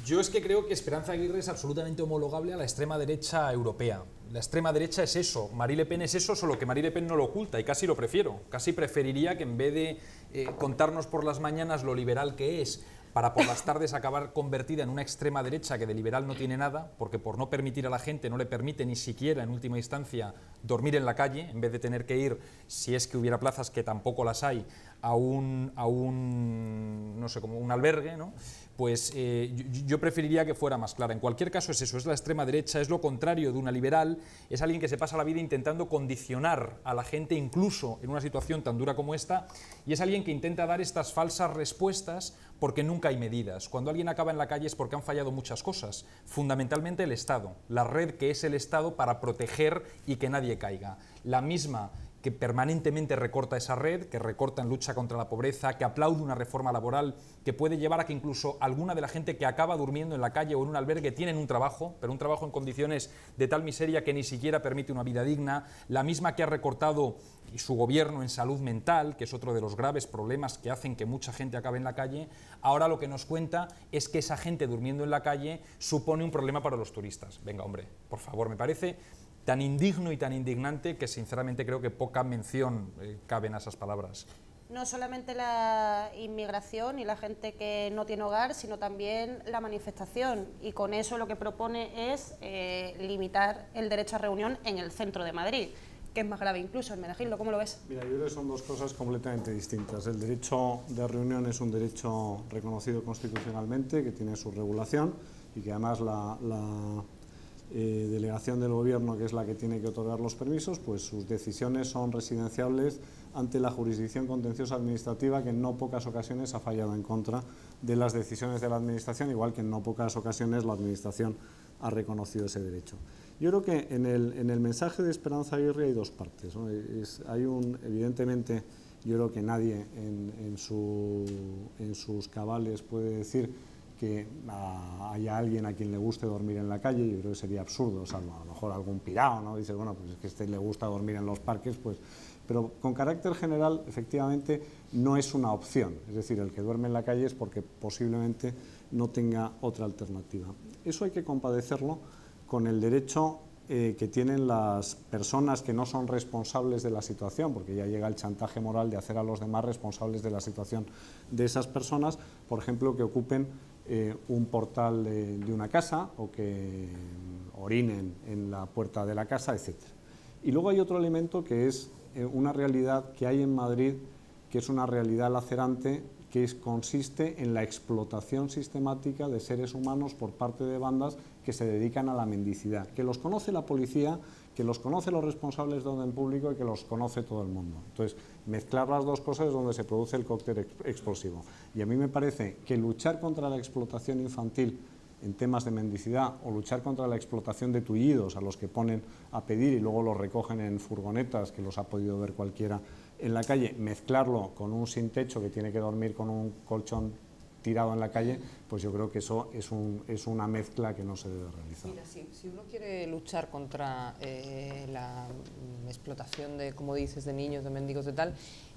Yo es que creo que Esperanza Aguirre es absolutamente homologable a la extrema derecha europea. La extrema derecha es eso, Marine Le Pen es eso, solo que Marine Le Pen no lo oculta y casi lo prefiero. Casi preferiría que en vez de contarnos por las mañanas lo liberal que es, para por las tardes acabar convertida en una extrema derecha que de liberal no tiene nada, porque por no permitir a la gente no le permite ni siquiera en última instancia dormir en la calle, en vez de tener que ir, si es que hubiera plazas que tampoco las hay, a un no sé, como un albergue, ¿no? Pues yo preferiría que fuera más clara. En cualquier caso es eso, es la extrema derecha, es lo contrario de una liberal, es alguien que se pasa la vida intentando condicionar a la gente incluso en una situación tan dura como esta, y es alguien que intenta dar estas falsas respuestas porque nunca hay medidas. Cuando alguien acaba en la calle es porque han fallado muchas cosas, fundamentalmente el Estado, la red que es el Estado para proteger y que nadie caiga. La misma que permanentemente recorta esa red, que recorta en lucha contra la pobreza, que aplaude una reforma laboral que puede llevar a que incluso alguna de la gente que acaba durmiendo en la calle o en un albergue tienen un trabajo, pero un trabajo en condiciones de tal miseria que ni siquiera permite una vida digna, la misma que ha recortado su gobierno en salud mental, que es otro de los graves problemas que hacen que mucha gente acabe en la calle. Ahora lo que nos cuenta es que esa gente durmiendo en la calle supone un problema para los turistas. Venga, hombre, por favor, me parece tan indigno y tan indignante que sinceramente creo que poca mención caben a esas palabras. No solamente la inmigración y la gente que no tiene hogar, sino también la manifestación, y con eso lo que propone es limitar el derecho a reunión en el centro de Madrid, que es más grave incluso. Hermenegildo, ¿cómo lo ves? Mira, yo creo que son dos cosas completamente distintas. El derecho de reunión es un derecho reconocido constitucionalmente, que tiene su regulación y que además la delegación del Gobierno, que es la que tiene que otorgar los permisos, pues sus decisiones son residenciables ante la jurisdicción contenciosa administrativa, que en no pocas ocasiones ha fallado en contra de las decisiones de la Administración, igual que en no pocas ocasiones la Administración ha reconocido ese derecho. Yo creo que en el mensaje de Esperanza Aguirre hay dos partes, ¿no? Evidentemente, yo creo que nadie en sus cabales puede decir que haya alguien a quien le guste dormir en la calle. Yo creo que sería absurdo, salvo a lo mejor algún pirao, ¿no? Dice, bueno, pues es que a este le gusta dormir en los parques, pues... Pero con carácter general, efectivamente, no es una opción. Es decir, el que duerme en la calle es porque posiblemente no tenga otra alternativa. Eso hay que compadecerlo con el derecho que tienen las personas que no son responsables de la situación, porque ya llega el chantaje moral de hacer a los demás responsables de la situación de esas personas, por ejemplo, que ocupen un portal de una casa o que orinen en la puerta de la casa, etc. Y luego hay otro elemento que es una realidad que hay en Madrid, que es una realidad lacerante, que consiste en la explotación sistemática de seres humanos por parte de bandas que se dedican a la mendicidad, que los conoce la policía, que los conoce los responsables de orden público y que los conoce todo el mundo. Entonces, mezclar las dos cosas es donde se produce el cóctel explosivo. Y a mí me parece que luchar contra la explotación infantil en temas de mendicidad o luchar contra la explotación de tullidos a los que ponen a pedir y luego los recogen en furgonetas, que los ha podido ver cualquiera en la calle, mezclarlo con un sin techo que tiene que dormir con un colchón tirado en la calle, pues yo creo que eso es una mezcla que no se debe realizar. Mira, si uno quiere luchar contra la explotación de, como dices, de niños, de mendigos, de tal,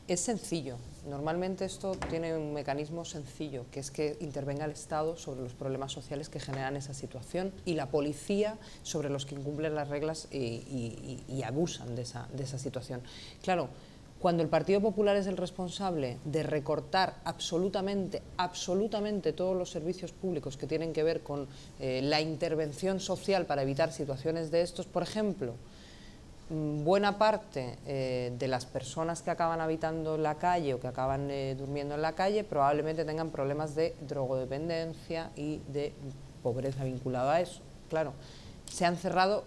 es sencillo. Normalmente esto tiene un mecanismo sencillo, que es que intervenga el Estado sobre los problemas sociales que generan esa situación y la policía sobre los que incumplen las reglas y abusan de esa situación. Claro, cuando el Partido Popular es el responsable de recortar absolutamente todos los servicios públicos que tienen que ver con la intervención social para evitar situaciones de estos, por ejemplo, buena parte de las personas que acaban habitando en la calle o que acaban durmiendo en la calle probablemente tengan problemas de drogodependencia y de pobreza vinculada a eso. Claro, se han cerrado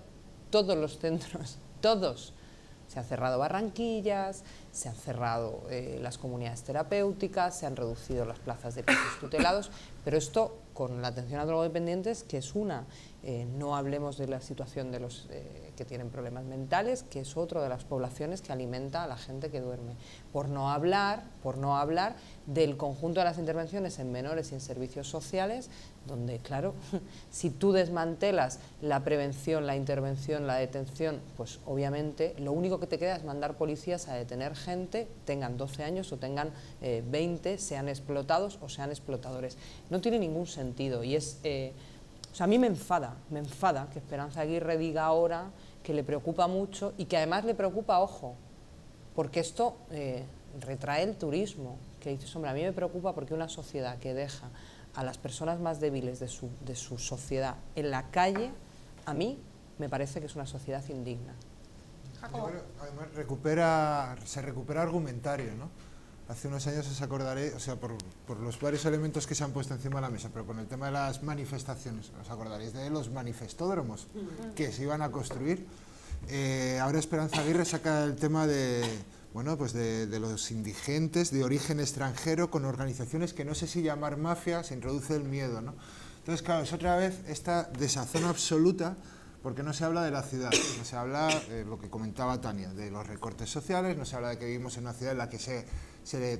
todos los centros, todos. Se han cerrado Barranquillas, se han cerrado las comunidades terapéuticas, se han reducido las plazas de pisos tutelados, pero esto con la atención a drogodependientes, que es una, no hablemos de la situación de los que tienen problemas mentales, que es otra de las poblaciones que alimenta a la gente que duerme. Por no hablar del conjunto de las intervenciones en menores y en servicios sociales, donde, claro, si tú desmantelas la prevención, la intervención, la detención, pues obviamente lo único que te queda es mandar policías a detener gente, tengan 12 años o tengan 20, sean explotados o sean explotadores. No tiene ningún sentido y es... o sea, a mí me enfada que Esperanza Aguirre diga ahora que le preocupa mucho y que además le preocupa, ojo, porque esto retrae el turismo, que dices, hombre, a mí me preocupa porque una sociedad que deja a las personas más débiles de su sociedad en la calle, a mí me parece que es una sociedad indigna. Además se recupera argumentario, ¿no? Hace unos años os acordaréis, o sea, por los varios elementos que se han puesto encima de la mesa, pero con el tema de las manifestaciones, os acordaréis de los manifestódromos que se iban a construir. Ahora Esperanza Aguirre saca el tema de, bueno, pues de los indigentes de origen extranjero con organizaciones que no sé si llamar mafia, se introduce el miedo, ¿no? Entonces, claro, es otra vez esta desazón absoluta porque no se habla de la ciudad, no se habla, lo que comentaba Tania, de los recortes sociales, no se habla de que vivimos en una ciudad en la que se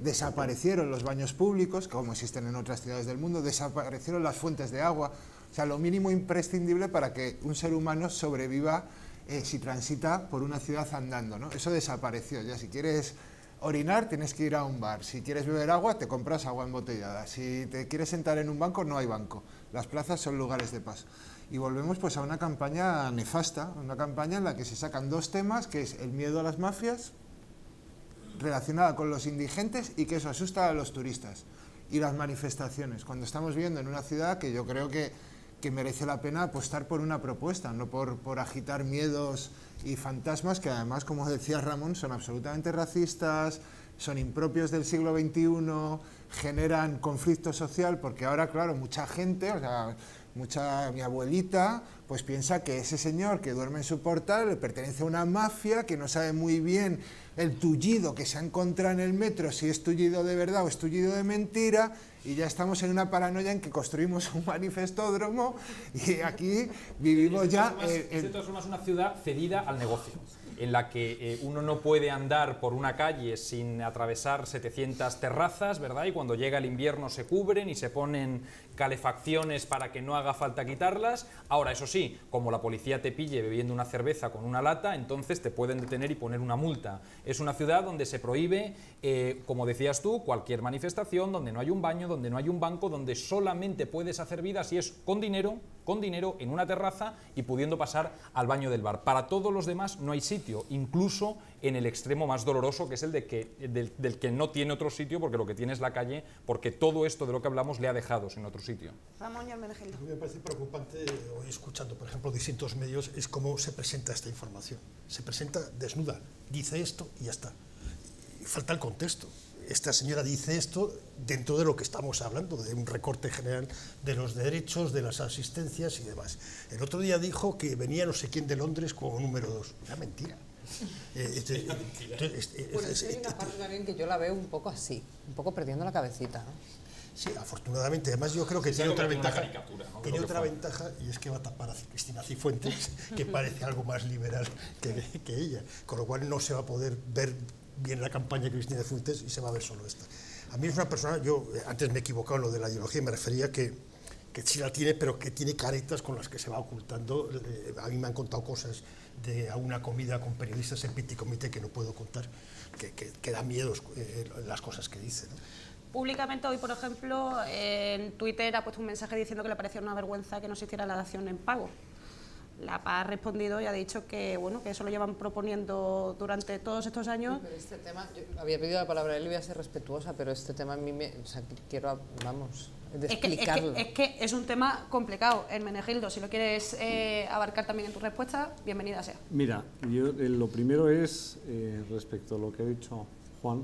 desaparecieron los baños públicos, como existen en otras ciudades del mundo, desaparecieron las fuentes de agua, o sea, lo mínimo imprescindible para que un ser humano sobreviva si transita por una ciudad andando, ¿no? Eso desapareció, ya si quieres orinar tienes que ir a un bar, si quieres beber agua te compras agua embotellada, si te quieres sentar en un banco no hay banco, las plazas son lugares de paso. Y volvemos pues a una campaña nefasta, una campaña en la que se sacan dos temas, que es el miedo a las mafias, relacionada con los indigentes y que eso asusta a los turistas. Y las manifestaciones, cuando estamos viviendo en una ciudad que yo creo que merece la pena apostar por una propuesta, no por agitar miedos y fantasmas que además, como decía Ramón, son absolutamente racistas, son impropios del siglo XXI, generan conflicto social, porque ahora, claro, mucha gente, o sea, mi abuelita, pues piensa que ese señor que duerme en su portal le pertenece a una mafia que no sabe muy bien el tullido que se ha encontrado en el metro, si es tullido de verdad o es tullido de mentira, y ya estamos en una paranoia en que construimos un manifestódromo y aquí vivimos ya... Es de todas formas una ciudad cedida al negocio, en la que uno no puede andar por una calle sin atravesar 700 terrazas, ¿verdad? Y cuando llega el invierno se cubren y se ponen calefacciones para que no haga falta quitarlas. Ahora, eso sí, como la policía te pille bebiendo una cerveza con una lata, entonces te pueden detener y poner una multa. Es una ciudad donde se prohíbe, como decías tú, cualquier manifestación, donde no hay un baño, donde no hay un banco, donde solamente puedes hacer vida si es con dinero, en una terraza y pudiendo pasar al baño del bar. Para todos los demás no hay sitio, incluso en el extremo más doloroso, que es el del que no tiene otro sitio, porque lo que tiene es la calle, porque todo esto de lo que hablamos le ha dejado sin otro sitio. Ramón y Hermenegildo. A mí me parece preocupante, hoy escuchando, por ejemplo, distintos medios, es cómo se presenta esta información. Se presenta desnuda, dice esto y ya está. Y falta el contexto. Esta señora dice esto dentro de lo que estamos hablando, de un recorte general de los derechos, de las asistencias y demás. El otro día dijo que venía no sé quién de Londres como número 2. Era mentira. Pues hay una parte también que yo la veo un poco así, un poco perdiendo la cabecita, ¿no? Sí, afortunadamente. Además yo creo que tiene otra ventaja. Tiene otra ventaja y es que va a tapar a Cristina Cifuentes, que parece algo más liberal que ella. Con lo cual no se va a poder ver bien la campaña de Cristina Cifuentes y se va a ver solo esta. A mí es una persona, yo antes me he equivocado en lo de la ideología, me refería que sí la tiene, pero que tiene caretas con las que se va ocultando. A mí me han contado cosas de una comida con periodistas en Petit Comité que no puedo contar, que da miedo las cosas que dice, ¿no? Públicamente hoy, por ejemplo, en Twitter ha puesto un mensaje diciendo que le parecía una vergüenza que no se hiciera la dación en pago. La PA ha respondido y ha dicho que, bueno, que eso lo llevan proponiendo durante todos estos años. Sí, pero este tema, yo había pedido la palabra, él voy a ser respetuosa, pero este tema a mí me, o sea, quiero, vamos, de explicarlo. Es que es un tema complicado, Hermenegildo. Si lo quieres abarcar también en tu respuesta, bienvenida sea. Mira, yo lo primero es, respecto a lo que ha dicho Juan,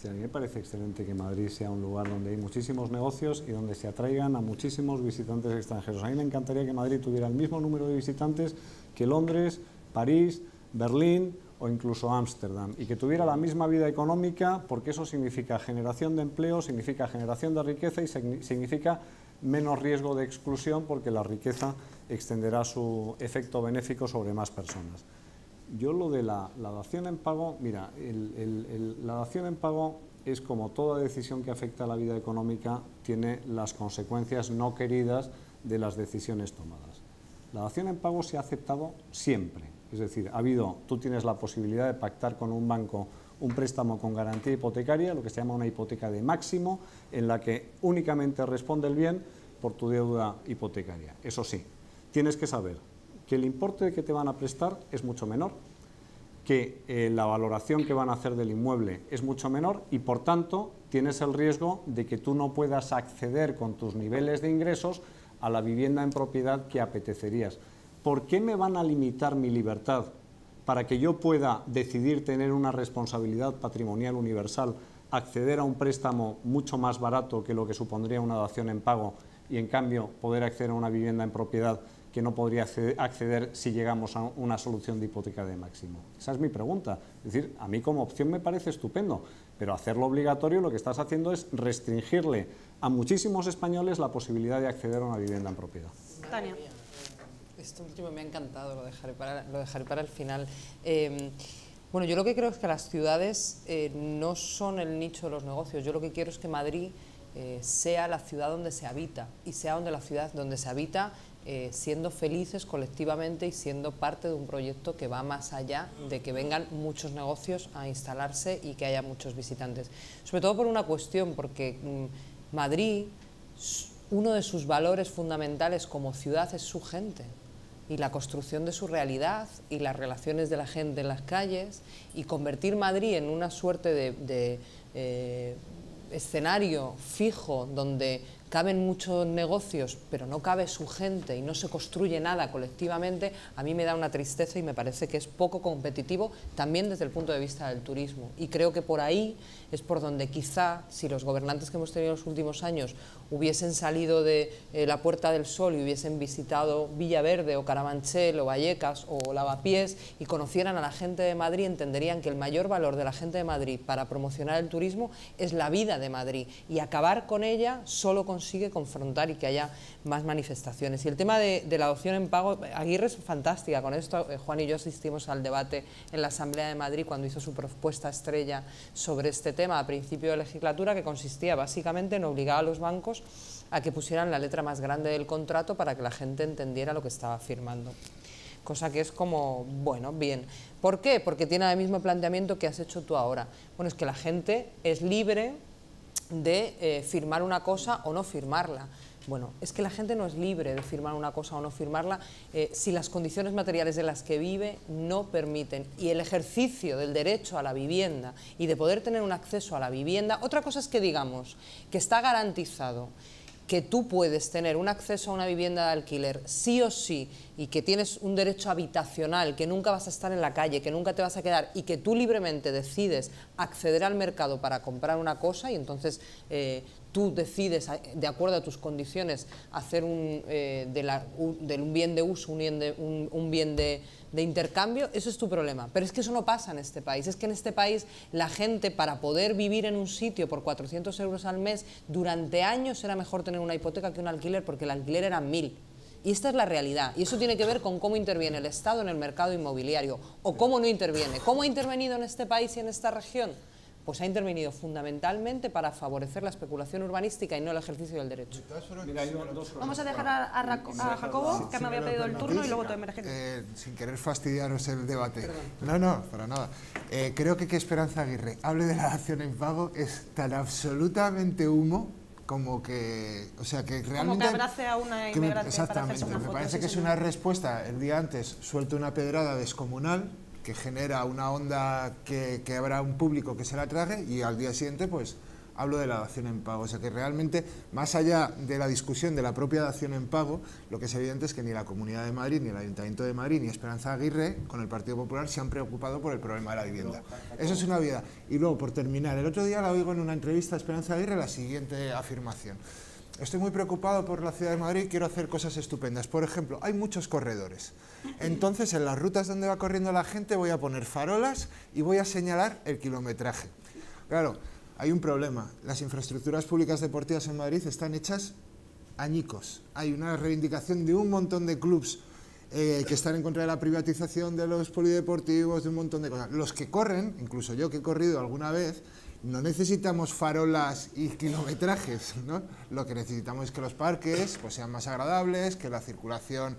a mí me parece excelente que Madrid sea un lugar donde hay muchísimos negocios y donde se atraigan a muchísimos visitantes extranjeros. A mí me encantaría que Madrid tuviera el mismo número de visitantes que Londres, París, Berlín o incluso Ámsterdam, y que tuviera la misma vida económica, porque eso significa generación de empleo, significa generación de riqueza y significa menos riesgo de exclusión, porque la riqueza extenderá su efecto benéfico sobre más personas. Yo lo de la dación en pago, mira, la dación en pago es como toda decisión que afecta a la vida económica, tiene las consecuencias no queridas de las decisiones tomadas. La dación en pago se ha aceptado siempre, es decir, tú tienes la posibilidad de pactar con un banco un préstamo con garantía hipotecaria, lo que se llama una hipoteca de máximo, en la que únicamente responde el bien por tu deuda hipotecaria. Eso sí, tienes que saber que el importe que te van a prestar es mucho menor, que la valoración que van a hacer del inmueble es mucho menor y, por tanto, tienes el riesgo de que tú no puedas acceder con tus niveles de ingresos a la vivienda en propiedad que apetecerías. ¿Por qué me van a limitar mi libertad para que yo pueda decidir tener una responsabilidad patrimonial universal, acceder a un préstamo mucho más barato que lo que supondría una dación en pago y, en cambio, poder acceder a una vivienda en propiedad que no podría acceder si llegamos a una solución de hipoteca de máximo? Esa es mi pregunta. Es decir, a mí como opción me parece estupendo, pero hacerlo obligatorio lo que estás haciendo es restringirle a muchísimos españoles la posibilidad de acceder a una vivienda en propiedad. Tania. Esto último me ha encantado, lo dejaré para el final. Bueno, yo lo que creo es que las ciudades no son el nicho de los negocios. Yo lo que quiero es que Madrid sea la ciudad donde se habita, y sea la ciudad donde se habita siendo felices colectivamente y siendo parte de un proyecto que va más allá de que vengan muchos negocios a instalarse y que haya muchos visitantes. Sobre todo por una cuestión, porque Madrid, uno de sus valores fundamentales como ciudad es su gente, y la construcción de su realidad y las relaciones de la gente en las calles, y convertir Madrid en una suerte de escenario fijo donde caben muchos negocios pero no cabe su gente y no se construye nada colectivamente, a mí me da una tristeza y me parece que es poco competitivo también desde el punto de vista del turismo, y creo que por ahí es por donde quizá, si los gobernantes que hemos tenido en los últimos años hubiesen salido de la Puerta del Sol y hubiesen visitado Villaverde o Carabanchel o Vallecas o Lavapiés y conocieran a la gente de Madrid, entenderían que el mayor valor de la gente de Madrid para promocionar el turismo es la vida de Madrid, y acabar con ella solo consigue confrontar y que haya más manifestaciones. Y el tema de la adopción en pago, Aguirre es fantástica con esto. Juan y yo asistimos al debate en la Asamblea de Madrid cuando hizo su propuesta estrella sobre este tema a principio de legislatura, que consistía básicamente en obligar a los bancos a que pusieran la letra más grande del contrato para que la gente entendiera lo que estaba firmando. Cosa que es como, bueno, bien. ¿Por qué? Porque tiene el mismo planteamiento que has hecho tú ahora. Bueno, es que la gente es libre de firmar una cosa o no firmarla. Bueno, es que la gente no es libre de firmar una cosa o no firmarla si las condiciones materiales de las que vive no permiten. Y el ejercicio del derecho a la vivienda y de poder tener un acceso a la vivienda, otra cosa es que digamos que está garantizado que tú puedes tener un acceso a una vivienda de alquiler sí o sí, y que tienes un derecho habitacional, que nunca vas a estar en la calle, que nunca te vas a quedar, y que tú libremente decides acceder al mercado para comprar una cosa, y entonces tú decides, de acuerdo a tus condiciones, hacer de un bien de uso un bien de intercambio. Eso es tu problema. Pero es que eso no pasa en este país. Es que en este país la gente, para poder vivir en un sitio por 400 euros al mes, durante años era mejor tener una hipoteca que un alquiler, porque el alquiler era 1000. Y esta es la realidad, y eso tiene que ver con cómo interviene el Estado en el mercado inmobiliario, o cómo no interviene. ¿Cómo ha intervenido en este país y en esta región? Pues ha intervenido fundamentalmente para favorecer la especulación urbanística y no el ejercicio del derecho. Vamos a dejar a Jacobo, que me había pedido el turno, y luego tú, Hermenegildo. Sin querer fastidiaros el debate. No, para nada. Creo que Esperanza Aguirre hable de la dación en pago es tan absolutamente humo como que, o sea, que realmente... Como que abrace a una inmigrante para hacerse una foto. Me parece que es una respuesta. El día antes suelta una pedrada descomunal que genera una onda que habrá un público que se la trague, y al día siguiente pues hablo de la dación en pago. O sea que realmente, más allá de la discusión de la propia dación en pago, lo que es evidente es que ni la Comunidad de Madrid, ni el Ayuntamiento de Madrid, ni Esperanza Aguirre, con el Partido Popular, se han preocupado por el problema de la vivienda. Eso es una obviedad. Y luego, por terminar, el otro día la oigo en una entrevista a Esperanza Aguirre la siguiente afirmación. Estoy muy preocupado por la ciudad de Madrid, quiero hacer cosas estupendas. Por ejemplo, hay muchos corredores. Entonces, en las rutas donde va corriendo la gente voy a poner farolas y voy a señalar el kilometraje. Claro, hay un problema. Las infraestructuras públicas deportivas en Madrid están hechas añicos. Hay una reivindicación de un montón de clubs que están en contra de la privatización de los polideportivos, de un montón de cosas. Los que corren, incluso yo que he corrido alguna vez, no necesitamos farolas y kilometrajes, ¿no? Lo que necesitamos es que los parques pues, sean más agradables, que la circulación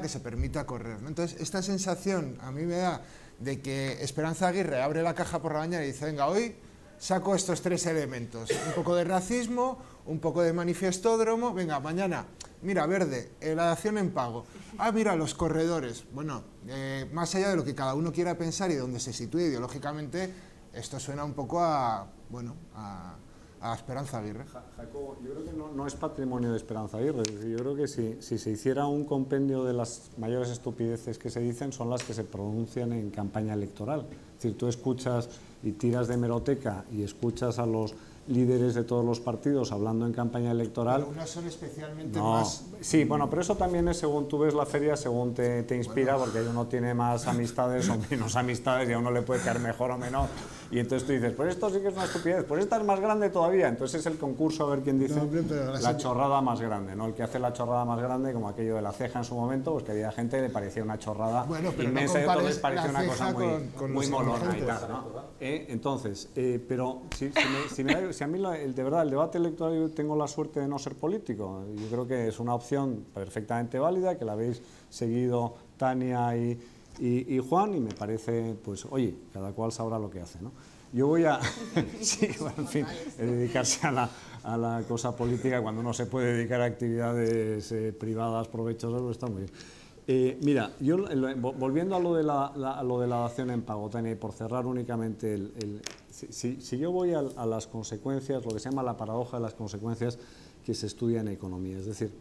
que se permita correr, ¿no? Entonces, esta sensación a mí me da de que Esperanza Aguirre abre la caja por la mañana y dice, venga, hoy saco estos 3 elementos, un poco de racismo, un poco de manifestódromo, venga, mañana, mira, verde, la dación en pago, mira, los corredores, bueno, más allá de lo que cada uno quiera pensar y donde se sitúe ideológicamente, esto suena un poco a Esperanza Aguirre. Jacobo, yo creo que no es patrimonio de Esperanza Aguirre. Yo creo que si se hiciera un compendio de las mayores estupideces que se dicen, son las que se pronuncian en campaña electoral. Es decir, tú escuchas y tiras de hemeroteca y escuchas a los líderes de todos los partidos hablando en campaña electoral. Pero unas son especialmente más... Sí, bueno, pero eso también es según tú ves la feria, según te inspira, bueno, porque uno tiene más amistades o menos amistades y a uno le puede caer mejor o menor. Y entonces tú dices, pues esto sí que es una estupidez, pues esta es más grande todavía. Entonces es el concurso a ver quién dice la chorrada más grande, ¿no? El que hace la chorrada más grande, como aquello de la ceja en su momento, pues que había gente que le parecía una chorrada inmensa y todo les parecía una cosa muy molona y tal, ¿no? Entonces, pero si a mí de verdad el debate electoral, yo tengo la suerte de no ser político, yo creo que es una opción perfectamente válida, que la habéis seguido Tania y Juan, y me parece, pues, oye, cada cual sabrá lo que hace, ¿no? Yo voy a... sí, bueno, en fin, dedicarse a la cosa política cuando uno se puede dedicar a actividades privadas provechosas, pues está muy bien. Mira, yo volviendo a lo de la dación en pago, Tania, y por cerrar únicamente si yo voy a las consecuencias, lo que se llama la paradoja de las consecuencias que se estudia en economía, es decir,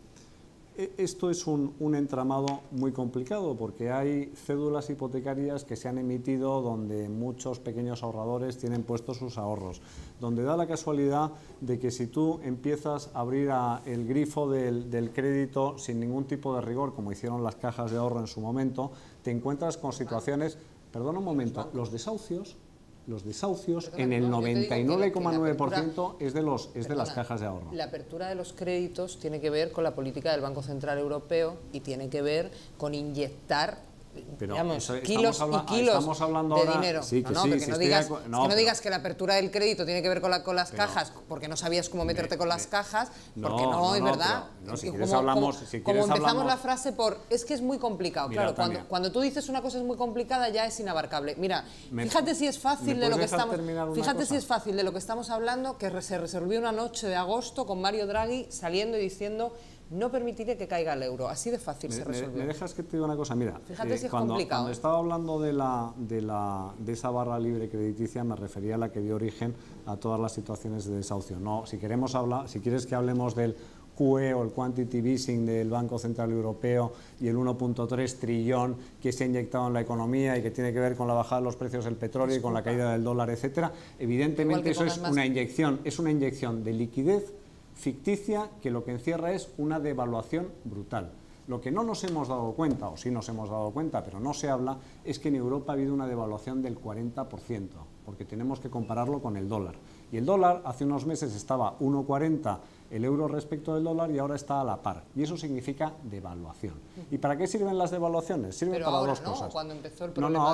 esto es un entramado muy complicado porque hay cédulas hipotecarias que se han emitido donde muchos pequeños ahorradores tienen puestos sus ahorros, donde da la casualidad de que si tú empiezas a abrir el grifo del crédito sin ningún tipo de rigor, como hicieron las cajas de ahorro en su momento, te encuentras con situaciones, perdona un momento, los desahucios en el 99,9% es de las cajas de ahorro. La apertura de los créditos tiene que ver con la política del Banco Central Europeo y tiene que ver con inyectar, digamos, kilos y kilos de dinero. Sí, que no digas que la apertura del crédito tiene que ver con las cajas, porque no sabías cómo meterte con las cajas, porque no, es verdad. Si quieres hablamos... Como empezamos la frase por, es que es muy complicado. Mira, claro, cuando tú dices una cosa es muy complicada, ya es inabarcable. Mira, fíjate si es fácil de lo que estamos hablando, que se resolvió una noche de agosto con Mario Draghi saliendo y diciendo: no permitiré que caiga el euro. Así de fácil se resolvió. ¿Me dejas que te diga una cosa? Mira, fíjate si es complicado. Cuando estaba hablando de esa barra libre crediticia, me refería a la que dio origen a todas las situaciones de desahucio. No, si quieres que hablemos del QE o el quantitative easing del Banco Central Europeo y el 1.3 trillón que se ha inyectado en la economía y que tiene que ver con la bajada de los precios del petróleo y con la caída del dólar, etcétera, evidentemente eso es una inyección de liquidez ficticia que lo que encierra es una devaluación brutal. Lo que no nos hemos dado cuenta, o sí nos hemos dado cuenta, pero no se habla, es que en Europa ha habido una devaluación del 40%, porque tenemos que compararlo con el dólar. Y el dólar hace unos meses estaba 1,40 el euro respecto del dólar y ahora está a la par. Y eso significa devaluación. ¿Y para qué sirven las devaluaciones? Sirven para dos cosas. Cuando empezó el problema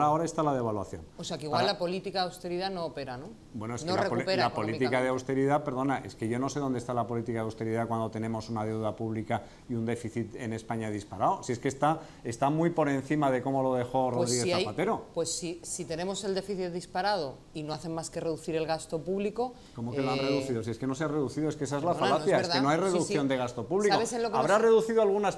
ahora está la devaluación. O sea que igual la política de austeridad no opera, ¿no? Bueno, es que la política de austeridad, perdona, es que yo no sé dónde está la política de austeridad cuando tenemos una deuda pública y un déficit en España disparado. Si es que está muy por encima de cómo lo dejó Rodríguez Zapatero. Pues si tenemos el déficit disparado y no hacen más que reducir el gasto público... ¿Cómo que lo han reducido? Si es que no se ha reducido, es que esa es la falacia, es que no hay reducción de gasto público. Habrá reducido algunas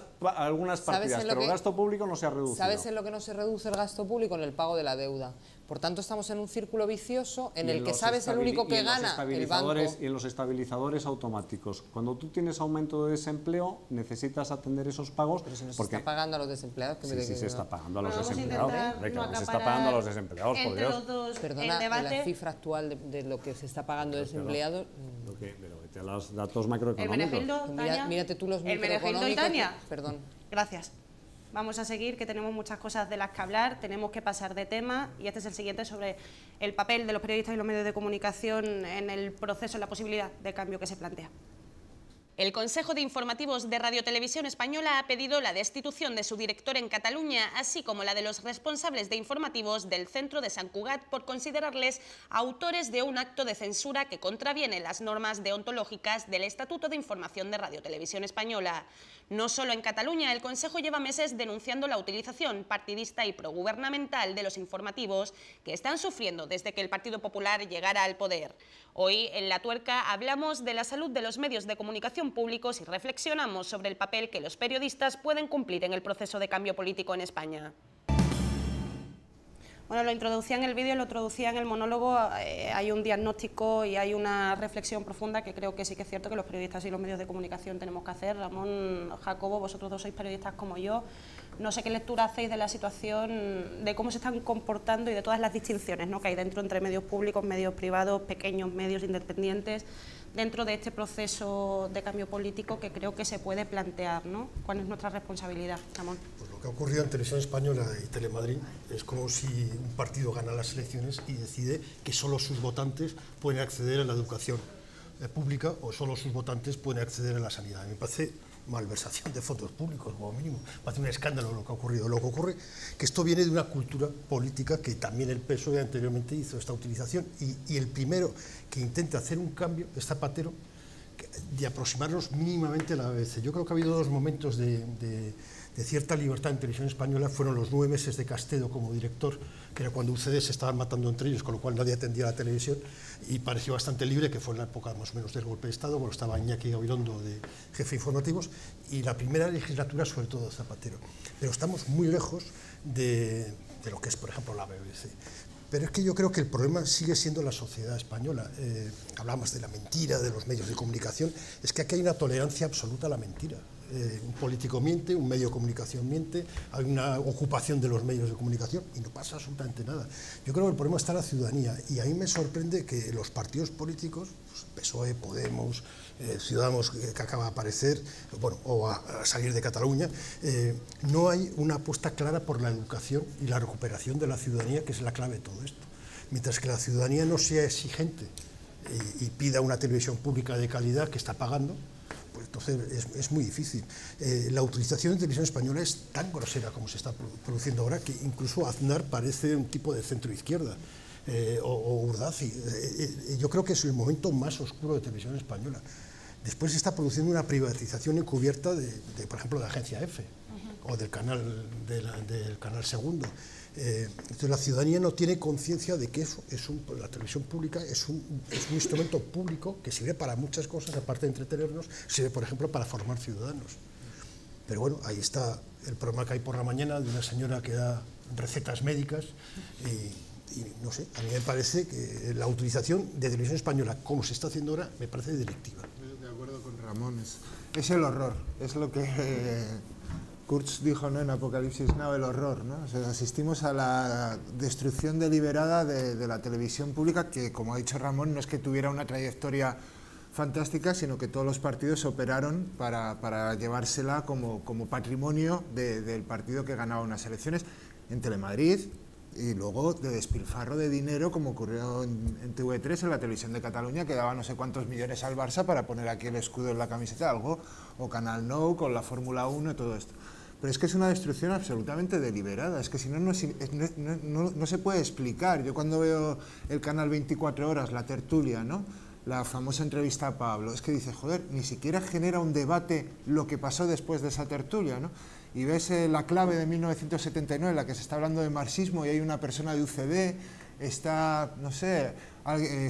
partidas, pero el gasto público no se ha reducido. ¿Sabes en lo que no se reduce el gasto público? En el pago de la deuda. Por tanto, estamos en un círculo vicioso en el que sabes el único que gana el banco. Y en los estabilizadores automáticos. Cuando tú tienes aumento de desempleo, necesitas atender esos pagos. Pero se nos está pagando a los desempleados. Sí, se está pagando a los Vamos desempleados. no se está pagando a los desempleados, por Dios. Los dos, perdona, la cifra actual de lo que se está pagando de desempleados. Pero vete a los datos macroeconómicos. Mírate tú los Hermenegildo y Tania. Perdón. Gracias. Vamos a seguir, que tenemos muchas cosas de las que hablar, tenemos que pasar de tema, y este es el siguiente sobre el papel de los periodistas y los medios de comunicación en el proceso, en la posibilidad de cambio que se plantea. El Consejo de Informativos de Radio Televisión Española ha pedido la destitución de su director en Cataluña, así como la de los responsables de informativos del centro de Sant Cugat por considerarles autores de un acto de censura que contraviene las normas deontológicas del Estatuto de Información de Radio Televisión Española. No solo en Cataluña, el Consejo lleva meses denunciando la utilización partidista y progubernamental de los informativos que están sufriendo desde que el Partido Popular llegara al poder. Hoy, en La Tuerca, hablamos de la salud de los medios de comunicación públicos y reflexionamos sobre el papel que los periodistas pueden cumplir en el proceso de cambio político en España. Bueno, lo introducía en el vídeo, lo introducía en el monólogo, hay un diagnóstico y hay una reflexión profunda que creo que sí que es cierto que los periodistas y los medios de comunicación tenemos que hacer. Ramón, Jacobo, vosotros dos sois periodistas como yo. No sé qué lectura hacéis de la situación, de cómo se están comportando y de todas las distinciones, ¿no?, que hay dentro entre medios públicos, medios privados, pequeños medios independientes, dentro de este proceso de cambio político que creo que se puede plantear, ¿no? ¿Cuál es nuestra responsabilidad, Ramón? Pues lo que ha ocurrido en Televisión Española y Telemadrid es como si un partido gana las elecciones y decide que solo sus votantes pueden acceder a la educación pública o solo sus votantes pueden acceder a la sanidad. Me parece malversación de fondos públicos, como mínimo. Me parece un escándalo lo que ha ocurrido. Lo que ocurre es que esto viene de una cultura política que también el PSOE anteriormente hizo esta utilización y el primero que intenta hacer un cambio es Zapatero, de aproximarnos mínimamente a la BBC. Yo creo que ha habido dos momentos de cierta libertad en Televisión Española. Fueron los 9 meses de Castedo como director, que era cuando UCD se estaban matando entre ellos, con lo cual nadie atendía a la televisión, y pareció bastante libre, que fue en la época más o menos del golpe de Estado, cuando estaba Iñaki Gabilondo de jefe de informativos, y la primera legislatura sobre todo de Zapatero. Pero estamos muy lejos de lo que es, por ejemplo, la BBC. Pero es que yo creo que el problema sigue siendo la sociedad española. Hablamos de la mentira, de los medios de comunicación. Es que aquí hay una tolerancia absoluta a la mentira. Un político miente, un medio de comunicación miente, hay una ocupación de los medios de comunicación y no pasa absolutamente nada. Yo creo que el problema está en la ciudadanía y a mí me sorprende que los partidos políticos, pues, PSOE, Podemos, Ciudadanos, que acaba de aparecer, bueno, o a salir de Cataluña, no hay una apuesta clara por la educación y la recuperación de la ciudadanía, que es la clave de todo esto. Mientras que la ciudadanía no sea exigente y pida una televisión pública de calidad que está pagando, pues entonces es muy difícil. La utilización de Televisión Española es tan grosera como se está produciendo ahora que incluso Aznar parece un tipo de centro-izquierda, o Urdazi. Yo creo que es el momento más oscuro de Televisión Española. Después se está produciendo una privatización encubierta por ejemplo, de Agencia F o del canal Segundo. Entonces la ciudadanía no tiene conciencia de que eso la televisión pública es un instrumento público que sirve para muchas cosas, aparte de entretenernos, sirve, por ejemplo, para formar ciudadanos. Pero bueno, ahí está el programa que hay por la mañana de una señora que da recetas médicas y no sé, a mí me parece que la utilización de Televisión Española, como se está haciendo ahora, me parece delictiva. De acuerdo con Ramón, es el horror, es lo que Kurz dijo, ¿no?, en Apocalipsis Now, el horror, ¿no? O sea, asistimos a la destrucción deliberada de la televisión pública, que, como ha dicho Ramón, no es que tuviera una trayectoria fantástica, sino que todos los partidos operaron para llevársela como patrimonio del partido que ganaba unas elecciones en Telemadrid, y luego de despilfarro de dinero, como ocurrió en TV3, en la televisión de Cataluña, que daba no sé cuántos millones al Barça para poner aquí el escudo en la camiseta, algo, o Canal Nou con la Fórmula 1 y todo esto. Pero es que es una destrucción absolutamente deliberada, es que si no, no se puede explicar. Yo cuando veo el canal 24 horas, la tertulia, ¿no?, la famosa entrevista a Pablo, es que dice, joder, ni siquiera genera un debate lo que pasó después de esa tertulia, ¿no? Y ves la clave de 1979, en la que se está hablando de marxismo y hay una persona de UCD, está, no sé,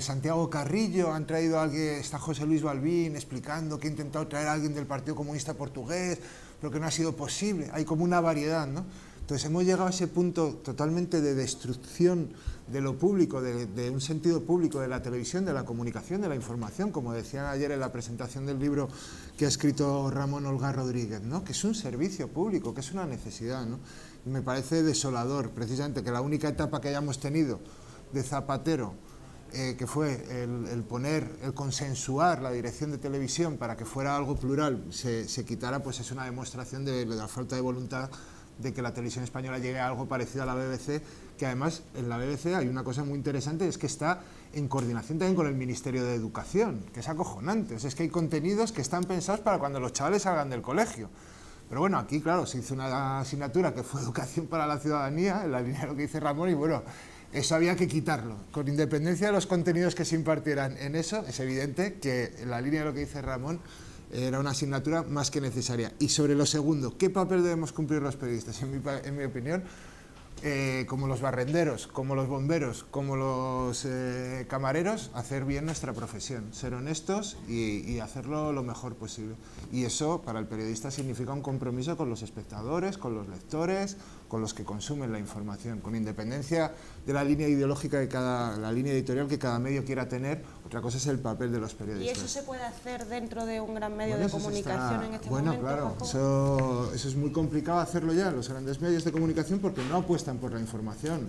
Santiago Carrillo, han traído a alguien, está José Luis Balbín explicando que ha intentado traer a alguien del Partido Comunista Portugués, pero que no ha sido posible, hay como una variedad, ¿no? Entonces hemos llegado a ese punto totalmente de destrucción de lo público, de un sentido público de la televisión, de la comunicación, de la información, como decían ayer en la presentación del libro que ha escrito Ramón Olga Rodríguez, ¿no? Que es un servicio público, que es una necesidad, ¿no? Y me parece desolador, precisamente, que la única etapa que hayamos tenido de Zapatero, que fue el consensuar la dirección de televisión para que fuera algo plural, se quitara, pues es una demostración de la falta de voluntad de que la televisión española llegue a algo parecido a la BBC, que además en la BBC hay una cosa muy interesante, es que está en coordinación también con el Ministerio de Educación, que es acojonante. O sea, es que hay contenidos que están pensados para cuando los chavales salgan del colegio. Pero bueno, aquí, claro, se hizo una asignatura que fue Educación para la Ciudadanía, en la línea de lo que dice Ramón, y bueno, eso había que quitarlo. Con independencia de los contenidos que se impartieran en eso, es evidente que en la línea de lo que dice Ramón, era una asignatura más que necesaria. Y sobre lo segundo, ¿qué papel debemos cumplir los periodistas? En mi opinión, como los barrenderos, como los bomberos, como los camareros, hacer bien nuestra profesión, ser honestos y hacerlo lo mejor posible. Y eso para el periodista significa un compromiso con los espectadores, con los lectores, con los que consumen la información, con independencia de la línea ideológica de la línea editorial que cada medio quiera tener. Otra cosa es el papel de los periodistas. ¿Y eso se puede hacer dentro de un gran medio de comunicación en este momento? Bueno, claro, eso es muy complicado hacerlo ya. Los grandes medios de comunicación, porque no apuestan por la información.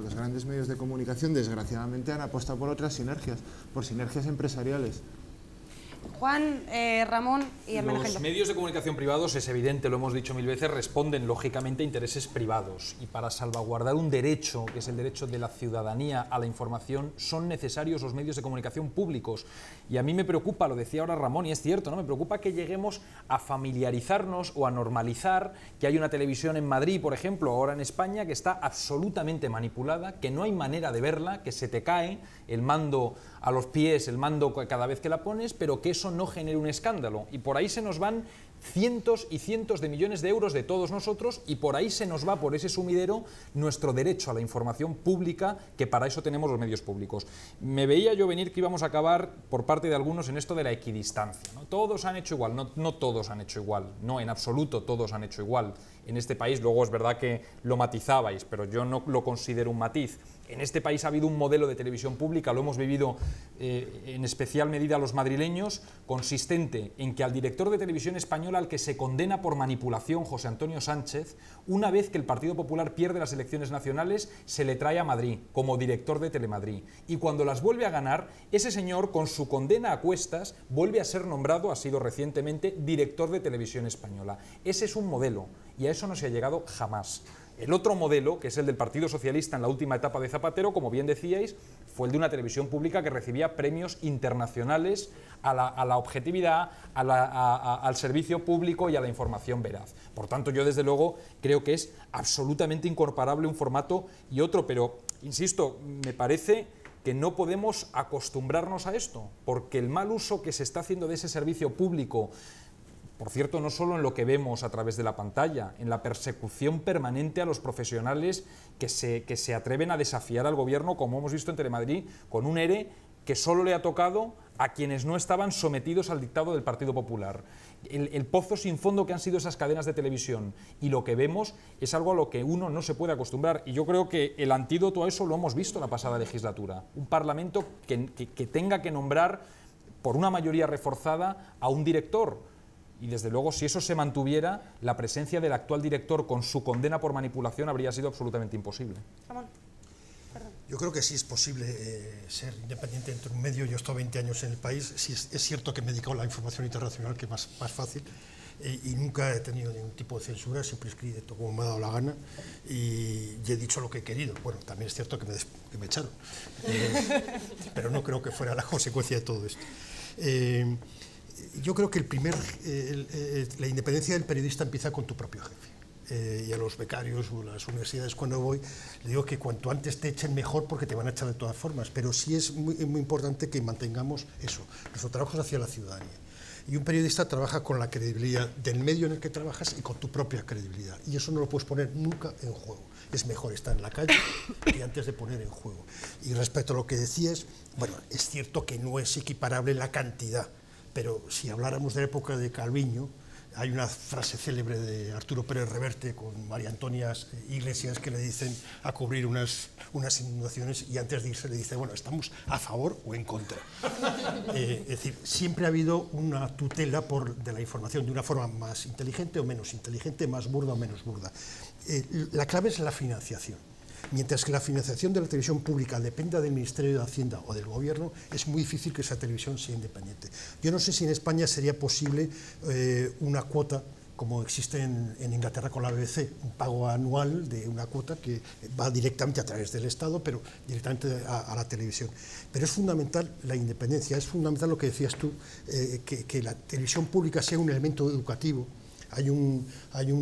Los grandes medios de comunicación, desgraciadamente, han apostado por otras sinergias, por sinergias empresariales. Juan, Ramón y Los medios de comunicación privados, es evidente, lo hemos dicho mil veces, responden lógicamente a intereses privados, y para salvaguardar un derecho, que es el derecho de la ciudadanía a la información, son necesarios los medios de comunicación públicos. Y a mí me preocupa, lo decía ahora Ramón, y es cierto, ¿no? Me preocupa que lleguemos a familiarizarnos o a normalizar que hay una televisión en Madrid, por ejemplo, ahora en España, que está absolutamente manipulada, que no hay manera de verla, que se te cae el mando a los pies, el mando cada vez que la pones, pero que eso no genere un escándalo. Y por ahí se nos van cientos y cientos de millones de euros de todos nosotros, y por ahí se nos va, por ese sumidero, nuestro derecho a la información pública, que para eso tenemos los medios públicos. Me veía yo venir que íbamos a acabar, por parte de algunos, en esto de la equidistancia, ¿no? Todos han hecho igual. No todos han hecho igual, no, en absoluto todos han hecho igual. En este país, luego es verdad que lo matizabais, pero yo no lo considero un matiz. En este país ha habido un modelo de televisión pública, lo hemos vivido en especial medida los madrileños, consistente en que al director de Televisión Española, al que se condena por manipulación, José Antonio Sánchez, una vez que el Partido Popular pierde las elecciones nacionales, se le trae a Madrid como director de Telemadrid. Y cuando las vuelve a ganar, ese señor, con su condena a cuestas, vuelve a ser nombrado, ha sido recientemente, director de Televisión Española. Ese es un modelo, y a eso no se ha llegado jamás. El otro modelo, que es el del Partido Socialista en la última etapa de Zapatero, como bien decíais, fue el de una televisión pública que recibía premios internacionales a la objetividad, al servicio público y a la información veraz. Por tanto, yo desde luego creo que es absolutamente incomparable un formato y otro, pero, insisto, me parece que no podemos acostumbrarnos a esto, porque el mal uso que se está haciendo de ese servicio público, por cierto, no solo en lo que vemos a través de la pantalla, en la persecución permanente a los profesionales que se atreven a desafiar al gobierno, como hemos visto en Telemadrid, con un ERE que solo le ha tocado a quienes no estaban sometidos al dictado del Partido Popular. El pozo sin fondo que han sido esas cadenas de televisión, y lo que vemos es algo a lo que uno no se puede acostumbrar, y yo creo que el antídoto a eso lo hemos visto en la pasada legislatura. Un Parlamento que tenga que nombrar por una mayoría reforzada a un director. Y desde luego, si eso se mantuviera, la presencia del actual director con su condena por manipulación habría sido absolutamente imposible. Ramón, perdón. Yo creo que sí es posible ser independiente dentro de un medio. Yo he estado 20 años en el país. Sí es cierto que me he dedicado a la información internacional, que es más fácil, y nunca he tenido ningún tipo de censura, siempre escribí esto como me ha dado la gana y he dicho lo que he querido. Bueno, también es cierto que me echaron, pero no creo que fuera la consecuencia de todo esto. Yo creo que la independencia del periodista empieza con tu propio jefe. Y a los becarios o a las universidades, cuando voy, le digo que cuanto antes te echen mejor, porque te van a echar de todas formas, pero sí es muy importante que mantengamos eso, nuestro trabajo es hacia la ciudadanía. Y un periodista trabaja con la credibilidad del medio en el que trabajas y con tu propia credibilidad, y eso no lo puedes poner nunca en juego. Es mejor estar en la calle que antes de poner en juego. Y respecto a lo que decías, bueno, es cierto que no es equiparable la cantidad, pero si habláramos de la época de Calviño, Hay una frase célebre de Arturo Pérez Reverte con María Antonia Iglesias que le dicen a cubrir unas inundaciones y antes de irse le dice, bueno, ¿estamos a favor o en contra? Es decir, siempre ha habido una tutela de la información de una forma más inteligente o menos inteligente, más burda o menos burda. La clave es la financiación. Mientras que la financiación de la televisión pública dependa del Ministerio de Hacienda o del Gobierno, es muy difícil que esa televisión sea independiente. Yo no sé si en España sería posible una cuota, como existe en Inglaterra con la BBC, un pago anual de una cuota que va directamente a través del Estado, pero directamente a la televisión. Pero es fundamental la independencia, es fundamental lo que decías tú, que la televisión pública sea un elemento educativo. Hay un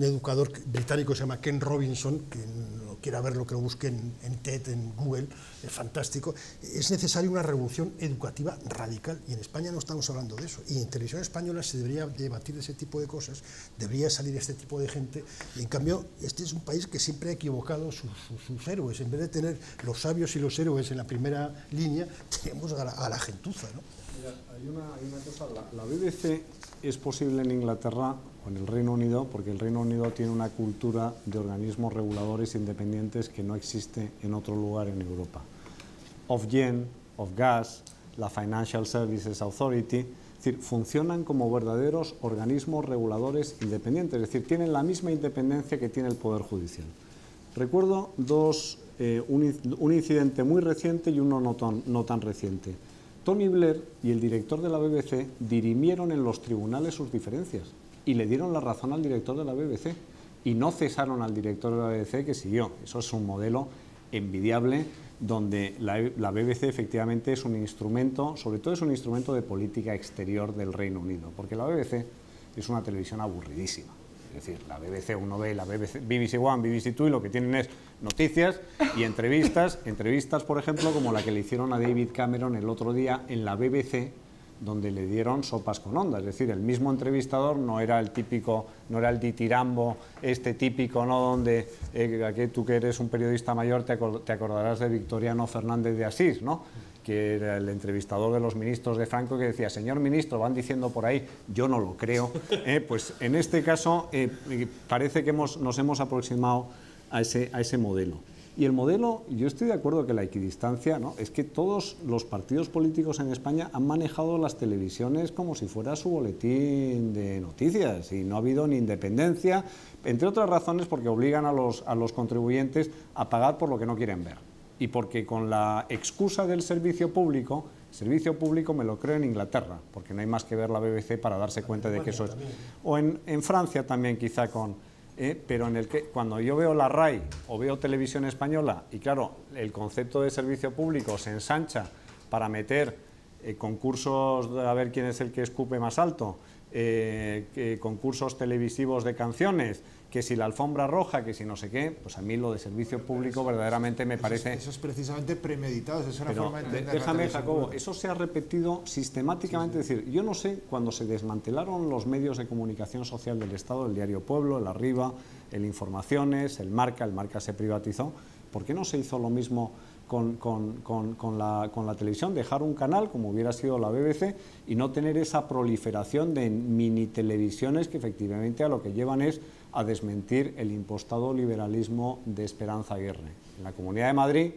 educador británico que se llama Ken Robinson, que no quiera verlo, que lo busque en TED, en Google, es fantástico. Es necesaria una revolución educativa radical, y en España no estamos hablando de eso. Y en televisión española se debería debatir ese tipo de cosas, debería salir este tipo de gente, y en cambio este es un país que siempre ha equivocado sus héroes. En vez de tener los sabios y los héroes en la primera línea, tenemos a la gentuza, ¿no? Mira, hay una cosa, la BBC es posible en Inglaterra o en el Reino Unido, porque el Reino Unido tiene una cultura de organismos reguladores independientes que no existe en otro lugar en Europa. Ofgem, Ofgas, la Financial Services Authority, es decir, funcionan como verdaderos organismos reguladores independientes, es decir, tienen la misma independencia que tiene el Poder Judicial. Recuerdo un incidente muy reciente y uno no tan reciente. Tony Blair y el director de la BBC dirimieron en los tribunales sus diferencias y le dieron la razón al director de la BBC y no cesaron al director de la BBC, que siguió. Eso es un modelo envidiable, donde la BBC efectivamente es un instrumento, sobre todo es un instrumento de política exterior del Reino Unido, porque la BBC es una televisión aburridísima. Es decir, la BBC, uno ve la BBC One, BBC Two, y lo que tienen es noticias y entrevistas, por ejemplo, como la que le hicieron a David Cameron el otro día en la BBC, donde le dieron sopas con ondas. Es decir, el mismo entrevistador no era el típico, no era el ditirambo, este típico, ¿no? Donde tú que eres un periodista mayor te acordarás de Victoriano Fernández de Asís, ¿no? Que era el entrevistador de los ministros de Franco, que decía, señor ministro, van diciendo por ahí, yo no lo creo. Pues en este caso parece que nos hemos aproximado a ese modelo. Y el modelo, yo estoy de acuerdo que la equidistancia, ¿no? Es que todos los partidos políticos en España han manejado las televisiones como si fuera su boletín de noticias, y no ha habido ni independencia, entre otras razones porque obligan a los contribuyentes a pagar por lo que no quieren ver. Y porque con la excusa del servicio público me lo creo en Inglaterra, porque no hay más que ver la BBC para darse cuenta de que eso es. O en Francia también quizá pero en el que cuando yo veo la RAI o veo Televisión Española, y claro, el concepto de servicio público se ensancha para meter concursos a ver quién es el que escupe más alto, concursos televisivos de canciones, que si la alfombra roja, que si no sé qué, pues a mí lo de servicio público verdaderamente me parece... Eso es precisamente premeditado, es una forma de entender. Déjame, Jacobo, eso se ha repetido sistemáticamente, es decir, yo no sé, cuando se desmantelaron los medios de comunicación social del Estado, el Diario Pueblo, el Arriba, el Informaciones, el Marca se privatizó, ¿por qué no se hizo lo mismo con la televisión? Dejar un canal, como hubiera sido la BBC, y no tener esa proliferación de mini televisiones que efectivamente a lo que llevan es a desmentir el impostado liberalismo de Esperanza Aguirre. En la Comunidad de Madrid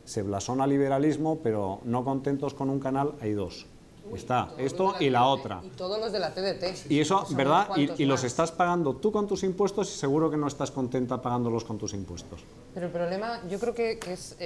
se blasona liberalismo, pero no contentos con un canal hay dos. Está esto y la otra. Y todos los de la TDT. Y eso, ¿verdad? Y los estás pagando tú con tus impuestos, y seguro que no estás contenta pagándolos con tus impuestos. Pero el problema, yo creo que es...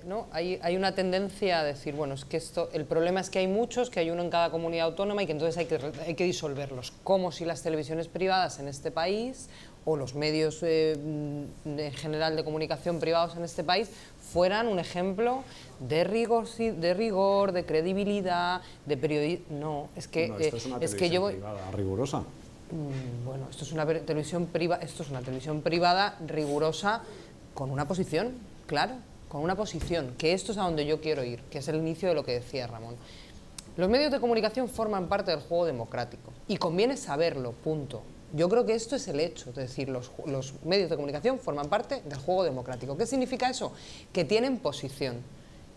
¿no? Hay una tendencia a decir, bueno, es que el problema es que hay muchos, que hay uno en cada comunidad autónoma y que entonces hay que disolverlos, como si las televisiones privadas en este país o los medios en general de comunicación privados en este país fueran un ejemplo de rigor, de credibilidad, de periodismo. No, es que, no, esto es una televisión privada rigurosa. Bueno, esto es una televisión privada rigurosa con una posición, claro. Con una posición, que esto es a donde yo quiero ir, que es el inicio de lo que decía Ramón. Los medios de comunicación forman parte del juego democrático y conviene saberlo, punto. Yo creo que esto es el hecho, es decir, los medios de comunicación forman parte del juego democrático. ¿Qué significa eso? Que tienen posición,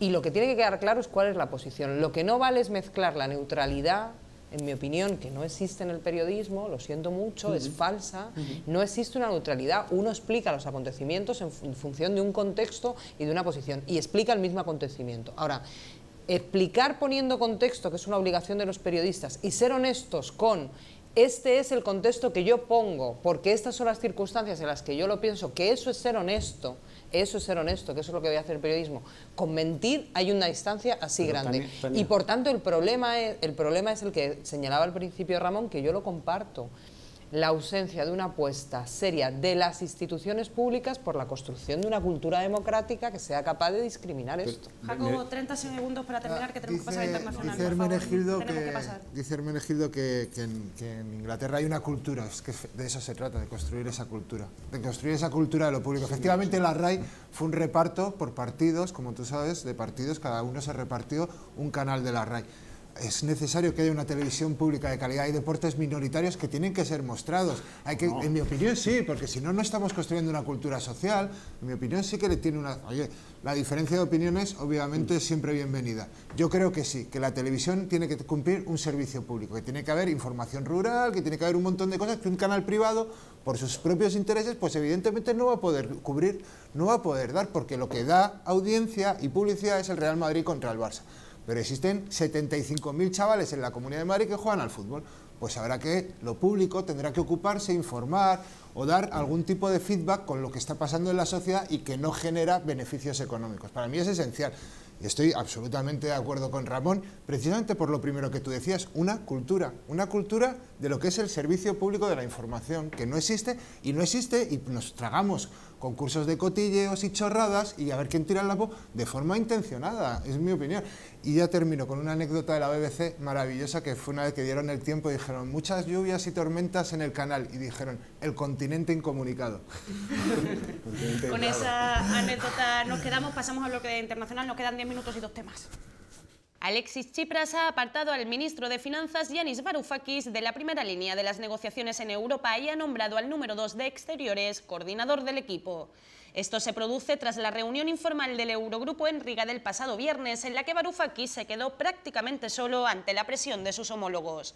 y lo que tiene que quedar claro es cuál es la posición. Lo que no vale es mezclar la neutralidad en mi opinión, que no existe en el periodismo, lo siento mucho, es falsa, no existe una neutralidad, uno explica los acontecimientos en función de un contexto y de una posición, y explica el mismo acontecimiento. Ahora, explicar poniendo contexto, que es una obligación de los periodistas, y ser honestos con este es el contexto que yo pongo, porque estas son las circunstancias en las que yo lo pienso, que eso es ser honesto, que eso es lo que voy a hacer el periodismo. Con mentir hay una distancia así grande. Y por tanto el problema es el que señalaba al principio Ramón, que yo lo comparto. La ausencia de una apuesta seria de las instituciones públicas por la construcción de una cultura democrática que sea capaz de discriminar esto. Jacobo, 30 segundos para terminar, que tenemos que pasar a internacional. Dice Hermenegildo que en Inglaterra hay una cultura, es que de eso se trata, de construir esa cultura de lo público. Efectivamente, la RAI fue un reparto por partidos, como tú sabes, de partidos, cada uno se repartió un canal de la RAI. Es necesario que haya una televisión pública de calidad. Hay deportes minoritarios que tienen que ser mostrados. En mi opinión sí, porque si no, no estamos construyendo una cultura social. En mi opinión sí que le tiene una... Oye, la diferencia de opiniones obviamente es siempre bienvenida. Yo creo que sí, que la televisión tiene que cumplir un servicio público, que tiene que haber información rural, que tiene que haber un montón de cosas que un canal privado, por sus propios intereses, pues evidentemente no va a poder cubrir, no va a poder dar, porque lo que da audiencia y publicidad es el Real Madrid contra el Barça. Pero existen 75.000 chavales en la Comunidad de Madrid que juegan al fútbol. Pues habrá que, lo público tendrá que ocuparse, informar o dar algún tipo de feedback con lo que está pasando en la sociedad y que no genera beneficios económicos. Para mí es esencial. Y estoy absolutamente de acuerdo con Ramón, precisamente por lo primero que tú decías, una cultura de lo que es el servicio público de la información, que no existe y nos tragamos concursos de cotilleos y chorradas y a ver quién tira el lapo de forma intencionada, es mi opinión. Y ya termino con una anécdota de la BBC maravillosa, que fue una vez que dieron el tiempo y dijeron muchas lluvias y tormentas en el canal, y dijeron el continente incomunicado. Con esa anécdota nos quedamos, pasamos al bloque internacional, nos quedan 10 minutos y 2 temas. Alexis Tsipras ha apartado al ministro de Finanzas, Yanis Varoufakis, de la primera línea de las negociaciones en Europa y ha nombrado al número 2 de Exteriores coordinador del equipo. Esto se produce tras la reunión informal del Eurogrupo en Riga del pasado viernes, en la que Varoufakis se quedó prácticamente solo ante la presión de sus homólogos.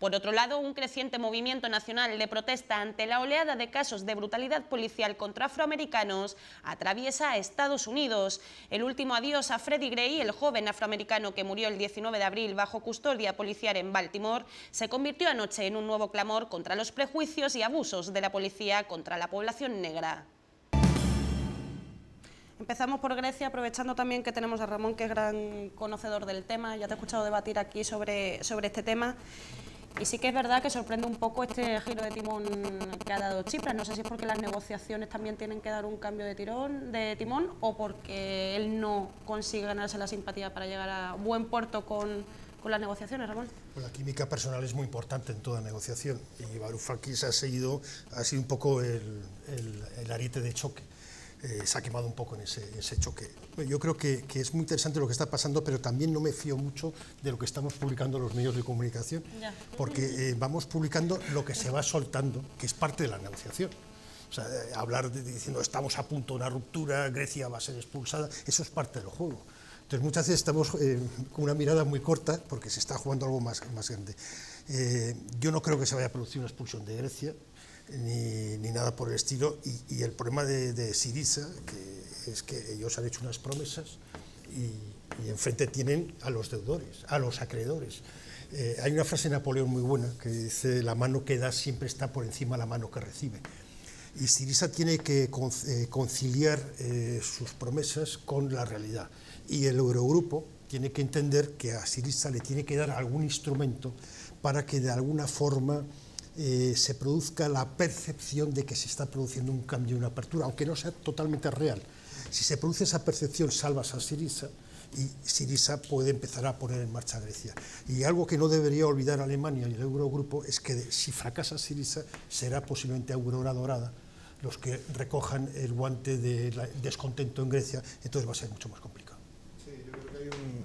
Por otro lado, un creciente movimiento nacional de protesta ante la oleada de casos de brutalidad policial contra afroamericanos atraviesa a Estados Unidos. El último adiós a Freddie Gray, el joven afroamericano que murió el 19 de abril bajo custodia policial en Baltimore, se convirtió anoche en un nuevo clamor contra los prejuicios y abusos de la policía contra la población negra. Empezamos por Grecia, aprovechando también que tenemos a Ramón, que es gran conocedor del tema. Ya te he escuchado debatir aquí sobre este tema. Y sí que es verdad que sorprende un poco este giro de timón que ha dado Tsipras. No sé si es porque las negociaciones también tienen que dar un cambio de timón o porque él no consigue ganarse la simpatía para llegar a buen puerto con las negociaciones, Ramón. Pues la química personal es muy importante en toda negociación y Varoufakis ha sido un poco el ariete de choque. Se ha quemado un poco en ese choque. Yo creo que es muy interesante lo que está pasando, pero también no me fío mucho de lo que estamos publicando en los medios de comunicación, porque vamos publicando lo que se va soltando, que es parte de la negociación. O sea, hablar diciendo estamos a punto de una ruptura, Grecia va a ser expulsada, eso es parte del juego. Entonces muchas veces estamos con una mirada muy corta porque se está jugando algo más grande. Yo no creo que se vaya a producir una expulsión de Grecia, ni nada por el estilo, y el problema de Syriza es que ellos han hecho unas promesas y enfrente tienen a los deudores, a los acreedores. Hay una frase de Napoleón muy buena que dice: la mano que da siempre está por encima de la mano que recibe. Y Syriza tiene que conciliar sus promesas con la realidad, y el Eurogrupo tiene que entender que a Syriza le tiene que dar algún instrumento para que de alguna forma se produzca la percepción de que se está produciendo un cambio, una apertura, aunque no sea totalmente real. Si se produce esa percepción, salvas a Syriza y Syriza puede empezar a poner en marcha a Grecia. Y algo que no debería olvidar Alemania y el Eurogrupo es que si fracasa Syriza, será posiblemente Aurora Dorada los que recojan el guante del descontento en Grecia, entonces va a ser mucho más complicado.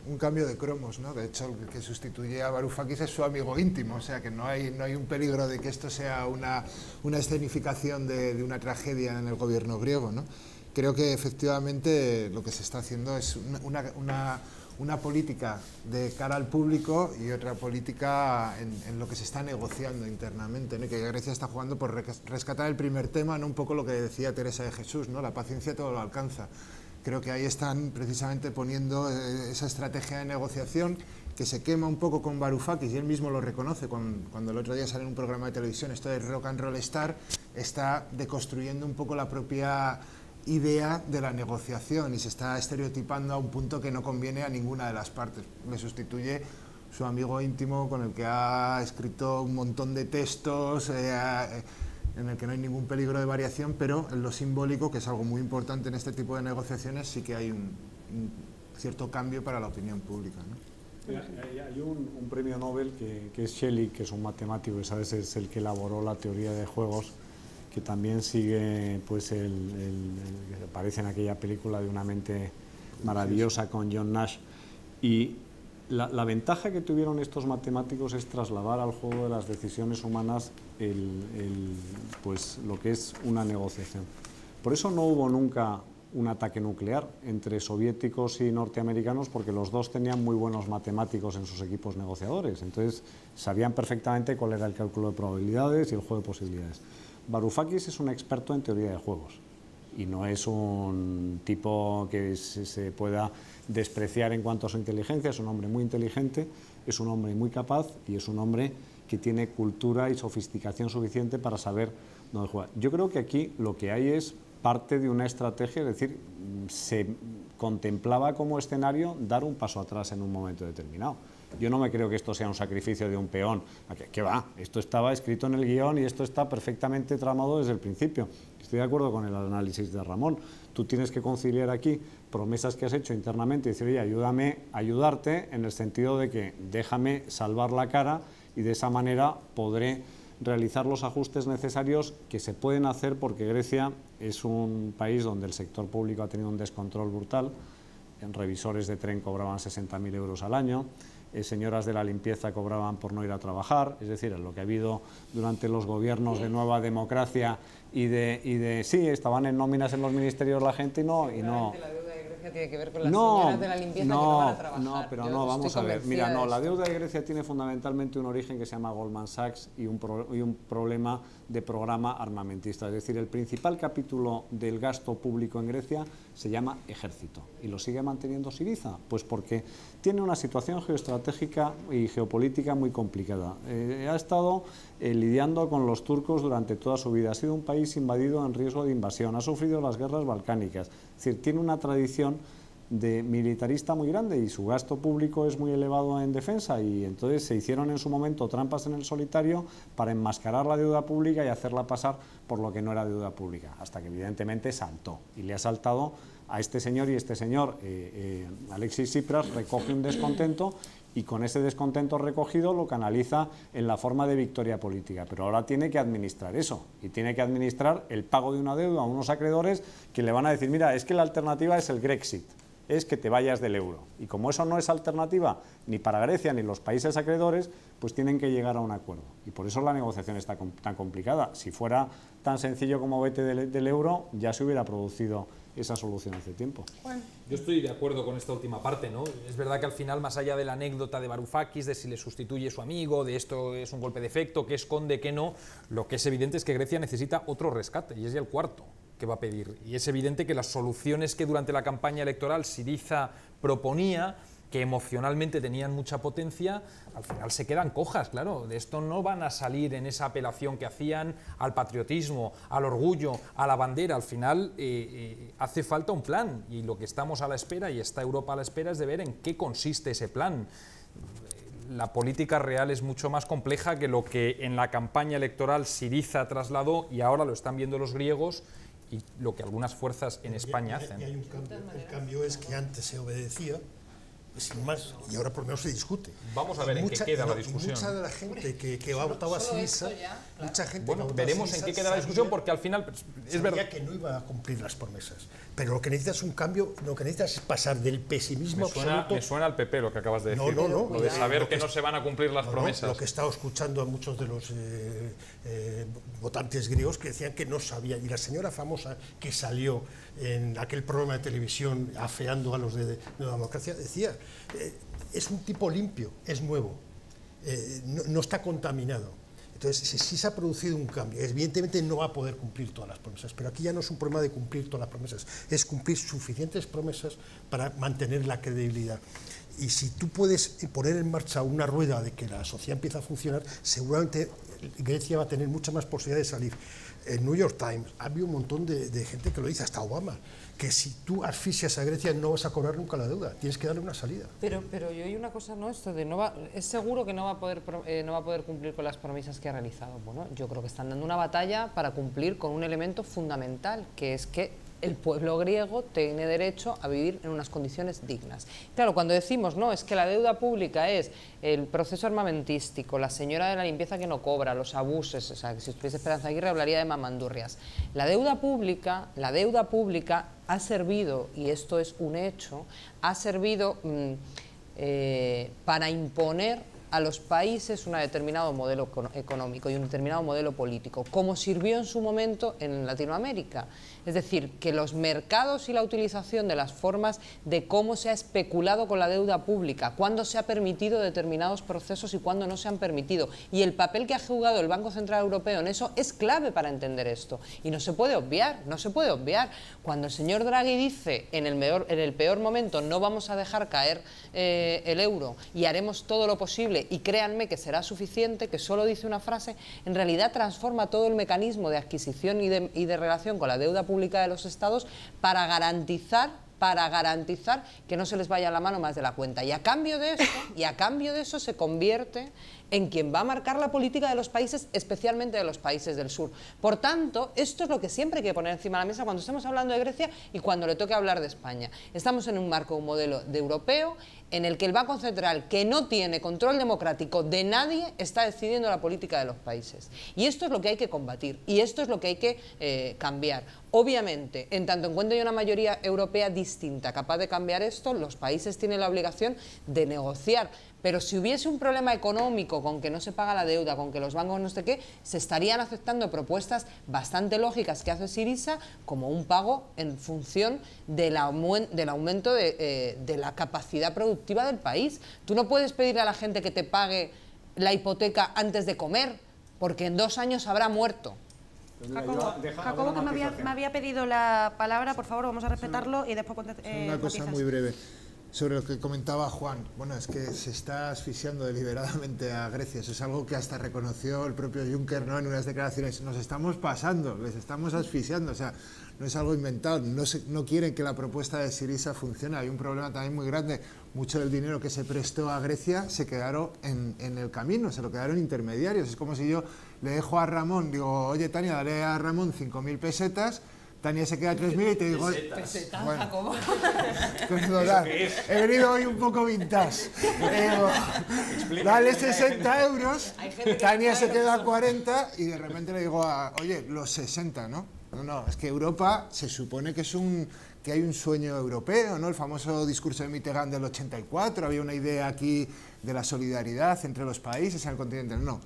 Un cambio de cromos, ¿no? De hecho, el que sustituye a Varoufakis es su amigo íntimo, o sea que no hay un peligro de que esto sea una escenificación de una tragedia en el gobierno griego, ¿no? Creo que efectivamente lo que se está haciendo es una política de cara al público y otra política en lo que se está negociando internamente, ¿no? Y que Grecia está jugando por rescatar el primer tema, ¿no? Un poco lo que decía Teresa de Jesús, ¿no? La paciencia todo lo alcanza. Creo que ahí están precisamente poniendo esa estrategia de negociación que se quema un poco con Varoufakis, y él mismo lo reconoce cuando el otro día sale en un programa de televisión, esto de Rock and Roll Star, está deconstruyendo un poco la propia idea de la negociación y se está estereotipando a un punto que no conviene a ninguna de las partes. Le sustituye su amigo íntimo con el que ha escrito un montón de textos, en el que no hay ningún peligro de variación, pero en lo simbólico, que es algo muy importante en este tipo de negociaciones, sí que hay un cierto cambio para la opinión pública, ¿no? Hay un premio Nobel que es Shelley, que es un matemático, y sabes, es el que elaboró la teoría de juegos, que también sigue pues que aparece en aquella película de Una mente maravillosa con John Nash. Y la ventaja que tuvieron estos matemáticos es trasladar al juego de las decisiones humanas pues lo que es una negociación. Por eso no hubo nunca un ataque nuclear entre soviéticos y norteamericanos, porque los dos tenían muy buenos matemáticos en sus equipos negociadores, entonces sabían perfectamente cuál era el cálculo de probabilidades y el juego de posibilidades. Varoufakis es un experto en teoría de juegos y no es un tipo que se pueda despreciar en cuanto a su inteligencia. Es un hombre muy inteligente, es un hombre muy capaz y es un hombre que tiene cultura y sofisticación suficiente para saber dónde jugar. Yo creo que aquí lo que hay es parte de una estrategia, es decir, se contemplaba como escenario dar un paso atrás en un momento determinado. Yo no me creo que esto sea un sacrificio de un peón. ¿Qué va? Esto estaba escrito en el guión y esto está perfectamente tramado desde el principio. Estoy de acuerdo con el análisis de Ramón. Tú tienes que conciliar aquí promesas que has hecho internamente y decir, oye, ayúdame a ayudarte, en el sentido de que déjame salvar la cara y de esa manera podré realizar los ajustes necesarios que se pueden hacer, porque Grecia es un país donde el sector público ha tenido un descontrol brutal. En revisores de tren cobraban 60.000 euros al año, señoras de la limpieza cobraban por no ir a trabajar, es decir, lo que ha habido durante los gobiernos de Nueva Democracia y sí, estaban en nóminas en los ministerios la gente y no. La deuda de Grecia tiene que ver con las señoras de la limpieza que no van a trabajar. No, pero no, vamos a ver. Mira, no, la deuda de Grecia tiene fundamentalmente un origen que se llama Goldman Sachs y un problema de programa armamentista. Es decir, el principal capítulo del gasto público en Grecia se llama ejército y lo sigue manteniendo Syriza, pues porque tiene una situación geoestratégica y geopolítica muy complicada. Ha estado lidiando con los turcos durante toda su vida, ha sido un país invadido en riesgo de invasión, ha sufrido las guerras balcánicas, es decir, tiene una tradición de militarista muy grande y su gasto público es muy elevado en defensa, y entonces se hicieron en su momento trampas en el solitario para enmascarar la deuda pública y hacerla pasar por lo que no era deuda pública, hasta que evidentemente saltó, y le ha saltado a este señor, y este señor, Alexis Tsipras, recoge un descontento y con ese descontento recogido lo canaliza en la forma de victoria política, pero ahora tiene que administrar eso, y tiene que administrar el pago de una deuda a unos acreedores que le van a decir, mira, es que la alternativa es el Grexit, es que te vayas del euro, y como eso no es alternativa ni para Grecia ni los países acreedores, pues tienen que llegar a un acuerdo, y por eso la negociación está tan complicada. Si fuera tan sencillo como vete del euro, ya se hubiera producido esa solución hace tiempo. Bueno, yo estoy de acuerdo con esta última parte, ¿no? Es verdad que al final, más allá de la anécdota de Varoufakis, de si le sustituye su amigo, de esto es un golpe de efecto, qué esconde, qué no, lo que es evidente es que Grecia necesita otro rescate, y es ya el cuarto que va a pedir. Y es evidente que las soluciones que durante la campaña electoral Syriza proponía, que emocionalmente tenían mucha potencia, al final se quedan cojas, claro. De esto no van a salir en esa apelación que hacían al patriotismo, al orgullo, a la bandera. Al final hace falta un plan, y lo que estamos a la espera, y está Europa a la espera, es de ver en qué consiste ese plan. La política real es mucho más compleja que lo que en la campaña electoral Syriza trasladó, y ahora lo están viendo los griegos, y lo que algunas fuerzas en España hacen. Y hay un cambio. El cambio es que antes se obedecía, sin más, y ahora por lo menos se discute. Vamos a ver en qué queda la discusión. Mucha de la gente que ha votado a Syriza, mucha gente bueno, veremos en qué queda la discusión, porque al final es verdad que no iba a cumplir las promesas, pero lo que necesitas es un cambio, lo que necesitas es pasar del pesimismo absoluto. Me suena al PP lo que acabas de decir. No, lo de saber que no se van a cumplir las promesas. Lo que he estado escuchando a muchos de los votantes griegos que decían que no sabían, y la señora famosa que salió en aquel programa de televisión afeando a los de Nueva Democracia decía es un tipo limpio, es nuevo, no está contaminado. Entonces, sí se ha producido un cambio. Evidentemente no va a poder cumplir todas las promesas, pero aquí ya no es un problema de cumplir todas las promesas, es cumplir suficientes promesas para mantener la credibilidad. Y si tú puedes poner en marcha una rueda de que la sociedad empieza a funcionar, seguramente Grecia va a tener mucha más posibilidad de salir. En New York Times ha habido un montón de gente que lo dice, hasta Obama, que si tú asfixias a Grecia no vas a cobrar nunca la deuda, tienes que darle una salida. Pero yo hay una cosa, ¿no? Esto de es seguro que no va a poder cumplir con las promesas que ha realizado. Bueno, yo creo que están dando una batalla para cumplir con un elemento fundamental, que es que el pueblo griego tiene derecho a vivir en unas condiciones dignas. Claro, cuando decimos, no, es que la deuda pública es el proceso armamentístico, la señora de la limpieza que no cobra, los abusos, o sea, que si estuviese Esperanza Aguirre hablaría de mamandurrias. La deuda pública ha servido, y esto es un hecho, ha servido para imponer a los países un determinado modelo económico y un determinado modelo político, como sirvió en su momento en Latinoamérica. Es decir, que los mercados y la utilización de las formas de cómo se ha especulado con la deuda pública, cuándo se ha permitido determinados procesos y cuándo no se han permitido, y el papel que ha jugado el Banco Central Europeo en eso es clave para entender esto. Y no se puede obviar, no se puede obviar. Cuando el señor Draghi dice, en el peor momento no vamos a dejar caer el euro y haremos todo lo posible, y créanme que será suficiente, que solo dice una frase, en realidad transforma todo el mecanismo de adquisición y de relación con la deuda pública de los estados para garantizar que no se les vaya la mano más de la cuenta. Y a cambio de eso se convierte en quien va a marcar la política de los países, especialmente de los países del sur. Por tanto, esto es lo que siempre hay que poner encima de la mesa cuando estemos hablando de Grecia y cuando le toque hablar de España. Estamos en un marco, un modelo de europeo, en el que el Banco Central, que no tiene control democrático de nadie, está decidiendo la política de los países. Y esto es lo que hay que combatir, y esto es lo que hay que cambiar. Obviamente, en tanto en cuanto hay una mayoría europea distinta capaz de cambiar esto, los países tienen la obligación de negociar. Pero si hubiese un problema económico con que no se paga la deuda, con que los bancos no sé qué, se estarían aceptando propuestas bastante lógicas que hace Syriza, como un pago en función del aumento de la capacidad productiva del país. Tú no puedes pedirle a la gente que te pague la hipoteca antes de comer, porque en 2 años habrá muerto. Jacobo, que me había pedido la palabra, por favor, vamos a respetarlo y después una cosa muy breve. Sobre lo que comentaba Juan, bueno, es que se está asfixiando deliberadamente a Grecia, eso es algo que hasta reconoció el propio Juncker, ¿no?, en unas declaraciones. Nos estamos pasando, les estamos asfixiando, o sea, no es algo inventado, no quieren que la propuesta de Syriza funcione. Hay un problema también muy grande, mucho del dinero que se prestó a Grecia se quedaron en el camino, se lo quedaron intermediarios. Es como si yo le dejo a Ramón, digo, oye Tania, dale a Ramón 5.000 pesetas, Tania se queda 3.000 y te digo... Pesetas, bueno, Jacobo. Perdonad, he venido hoy un poco vintage. Dale 60 euros, Tania se queda 40 y de repente le digo, oye, los 60, ¿no? No, es que Europa se supone que que hay un sueño europeo, ¿no? El famoso discurso de Mitterrand del 84, había una idea aquí de la solidaridad entre los países en el continente. No,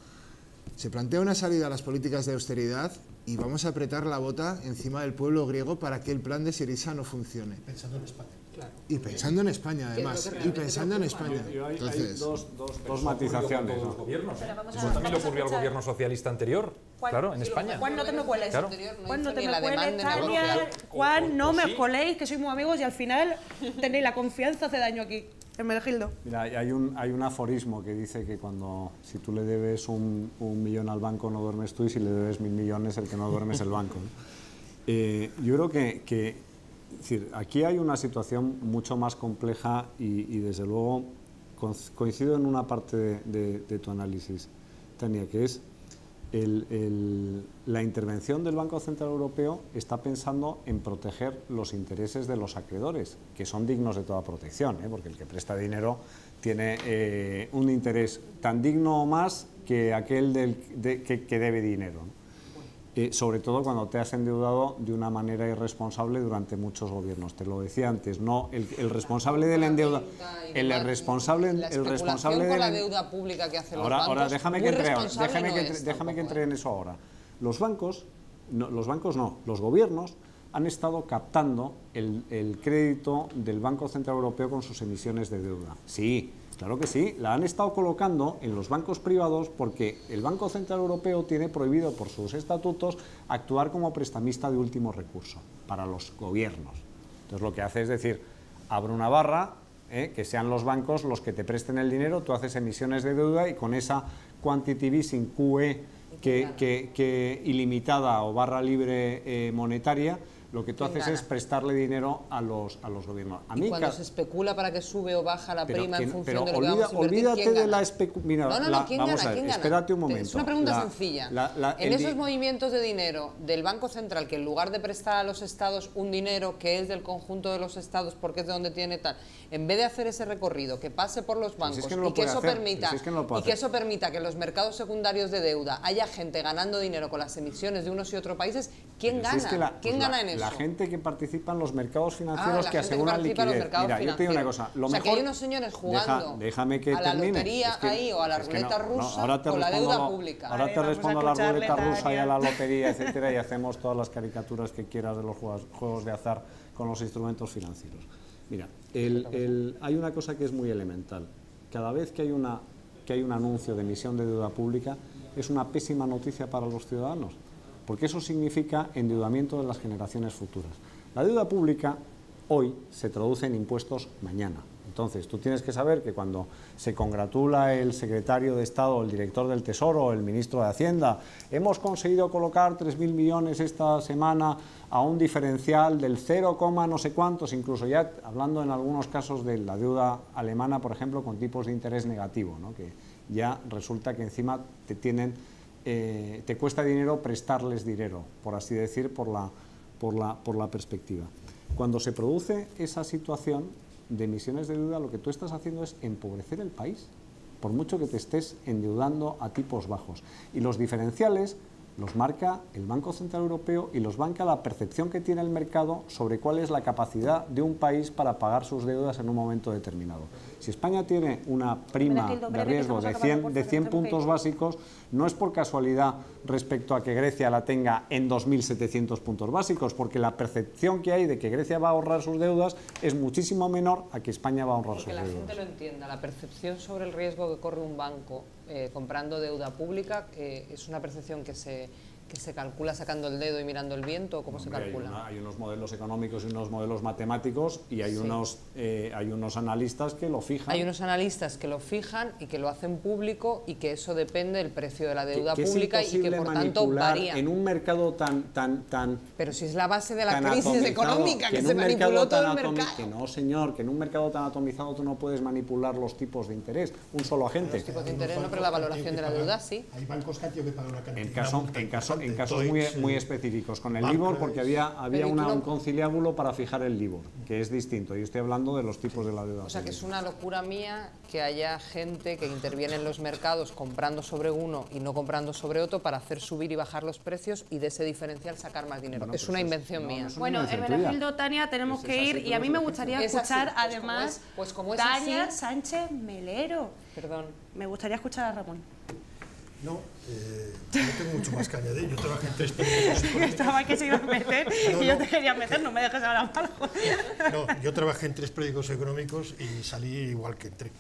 se plantea una salida a las políticas de austeridad y vamos a apretar la bota encima del pueblo griego para que el plan de Syriza no funcione. Pensando en España. Claro. Y pensando en España, además. Y pensando en España. Hay dos matizaciones. Eso también le ocurrió al gobierno socialista anterior, claro, en España. Juan, no te me cueles. Claro. Juan, no te me cueles, Tania. Juan, no me os coléis, que sois muy amigos y al final tenéis la confianza, hace daño aquí. Hermenegildo. Mira, hay un aforismo que dice que si tú le debes un millón al banco no duermes tú, y si le debes 1.000 millones el que no duerme es el banco, ¿no? Yo creo que es decir, aquí hay una situación mucho más compleja y desde luego coincido en una parte de tu análisis, Tania, que es la intervención del Banco Central Europeo está pensando en proteger los intereses de los acreedores, que son dignos de toda protección, porque el que presta dinero tiene un interés tan digno o más que aquel que debe dinero, ¿no? Sobre todo cuando te has endeudado de una manera irresponsable durante muchos gobiernos. Te lo decía antes, no el responsable del endeudamiento, el responsable con la deuda pública que hacen los bancos. Ahora déjame que entre en eso ahora. Los bancos no, los gobiernos han estado captando el crédito del Banco Central Europeo con sus emisiones de deuda. Sí, claro que sí, la han estado colocando en los bancos privados porque el Banco Central Europeo tiene prohibido por sus estatutos actuar como prestamista de último recurso para los gobiernos. Entonces lo que hace es decir, abre una barra, que sean los bancos los que te presten el dinero, tú haces emisiones de deuda y con esa quantitative easing QE ilimitada o barra libre monetaria, lo que tú haces es prestarle dinero a los gobiernos. A mí, y cuando se especula para que sube o baja la prima en función de lo que vamos vamos a invertir, olvídate de la especulación. ¿quién gana? Espérate un momento. Es una pregunta sencilla. En esos movimientos de dinero del Banco Central, que en lugar de prestar a los estados un dinero que es del conjunto de los estados porque es de donde tiene tal, en vez de hacer ese recorrido, que pase por los bancos y que eso permita que en los mercados secundarios de deuda haya gente ganando dinero con las emisiones de unos y otros países, ¿quién gana? ¿Quién gana en eso? La gente que participa en los mercados financieros que aseguran liquidez. Mira, yo te digo una cosa. O sea, que hay unos señores jugando a la lotería ahí o a la ruleta rusa con la deuda pública. Ahora te respondo a la ruleta rusa y a la lotería, etcétera, y hacemos todas las caricaturas que quieras de los juegos de azar con los instrumentos financieros. Mira, hay una cosa que es muy elemental. Cada vez que hay un anuncio de emisión de deuda pública, es una pésima noticia para los ciudadanos, porque eso significa endeudamiento de las generaciones futuras. La deuda pública hoy se traduce en impuestos mañana. Entonces, tú tienes que saber que cuando se congratula el secretario de Estado, el director del Tesoro, el ministro de Hacienda, hemos conseguido colocar 3.000 millones esta semana a un diferencial del 0, no sé cuántos, incluso ya hablando en algunos casos de la deuda alemana, por ejemplo, con tipos de interés negativo, ¿no? Que ya resulta que encima te cuesta dinero prestarles dinero, por así decir, por la perspectiva. Cuando se produce esa situación de emisiones de deuda, lo que tú estás haciendo es empobrecer el país, por mucho que te estés endeudando a tipos bajos. Y los diferenciales los marca el Banco Central Europeo y los marca la percepción que tiene el mercado sobre cuál es la capacidad de un país para pagar sus deudas en un momento determinado. Si España tiene una prima de riesgo de 100 puntos básicos, no es por casualidad respecto a que Grecia la tenga en 2.700 puntos básicos, porque la percepción que hay de que Grecia va a ahorrar sus deudas es muchísimo menor a que España va a ahorrar sus deudas. Que la gente lo entienda, la percepción sobre el riesgo que corre un banco comprando deuda pública es una percepción que se calcula sacando el dedo y mirando el viento, ¿o cómo se calcula? Hay unos modelos económicos y unos modelos matemáticos y hay unos analistas que lo fijan. Hay unos analistas que lo fijan y que lo hacen público y que eso depende del precio de la deuda pública y que por tanto varía. En un mercado tan Pero si es la base de la crisis económica, que se manipuló todo el mercado. Que no, señor, que en un mercado tan atomizado tú no puedes manipular los tipos de interés, un solo agente. Los tipos de interés no, pero la valoración de la deuda sí. Hay bancos que han tenido que pagar una cantidad. En casos muy específicos, con el LIBOR, porque había un conciliábulo para fijar el LIBOR, que es distinto. Yo estoy hablando de los tipos de la deuda. O sea, que es una locura mía que haya gente que interviene en los mercados comprando sobre uno y no comprando sobre otro para hacer subir y bajar los precios y de ese diferencial sacar más dinero. Bueno, es una invención mía. Bueno, Hermenegildo, Tania, tenemos que ir y a mí me gustaría escuchar además Tania Sánchez Melero. Perdón. Me gustaría escuchar a Ramón. No tengo mucho más que añadir. Yo trabajé en 3 periódicos económicos. Estaba que se iba a meter y yo te quería meter, no me dejes ahora mal. No, yo trabajé en 3 periódicos económicos y salí igual que entré.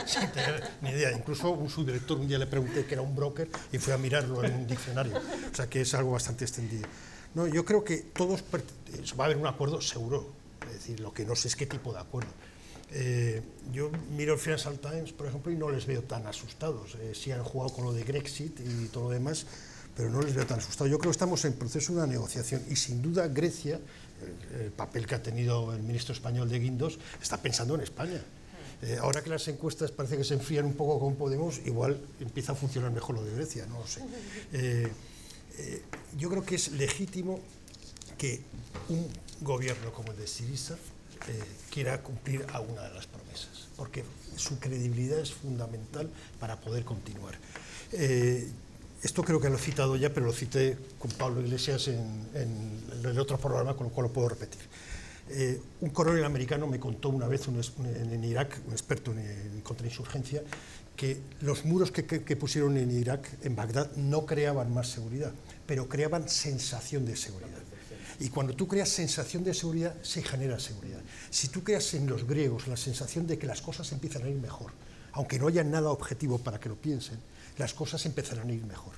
Sin tener ni idea. Incluso un subdirector un día le pregunté que era un broker y fue a mirarlo en un diccionario. O sea que es algo bastante extendido. No, yo creo que todos va a haber un acuerdo seguro. Es decir, lo que no sé es qué tipo de acuerdo. Yo miro el Financial Times, por ejemplo, y no les veo tan asustados. Sí han jugado con lo de Brexit y todo lo demás, pero no les veo tan asustados. Yo creo que estamos en proceso de una negociación y sin duda Grecia, el papel que ha tenido el ministro español de Guindos, está pensando en España. Ahora que las encuestas parece que se enfrían un poco con Podemos, igual empieza a funcionar mejor lo de Grecia, no lo sé. Yo creo que es legítimo que un gobierno como el de Syriza quiera cumplir alguna de las promesas, porque su credibilidad es fundamental para poder continuar. Esto creo que lo he citado ya, pero lo cité con Pablo Iglesias en el otro programa, con lo cual lo puedo repetir. Un coronel americano me contó una vez en Irak, un experto en contrainsurgencia, que los muros que pusieron en Irak, en Bagdad, no creaban más seguridad, pero creaban sensación de seguridad. Y cuando tú creas sensación de seguridad, se genera seguridad. Si tú creas en los griegos la sensación de que las cosas empiezan a ir mejor, aunque no haya nada objetivo para que lo piensen, las cosas empezarán a ir mejor.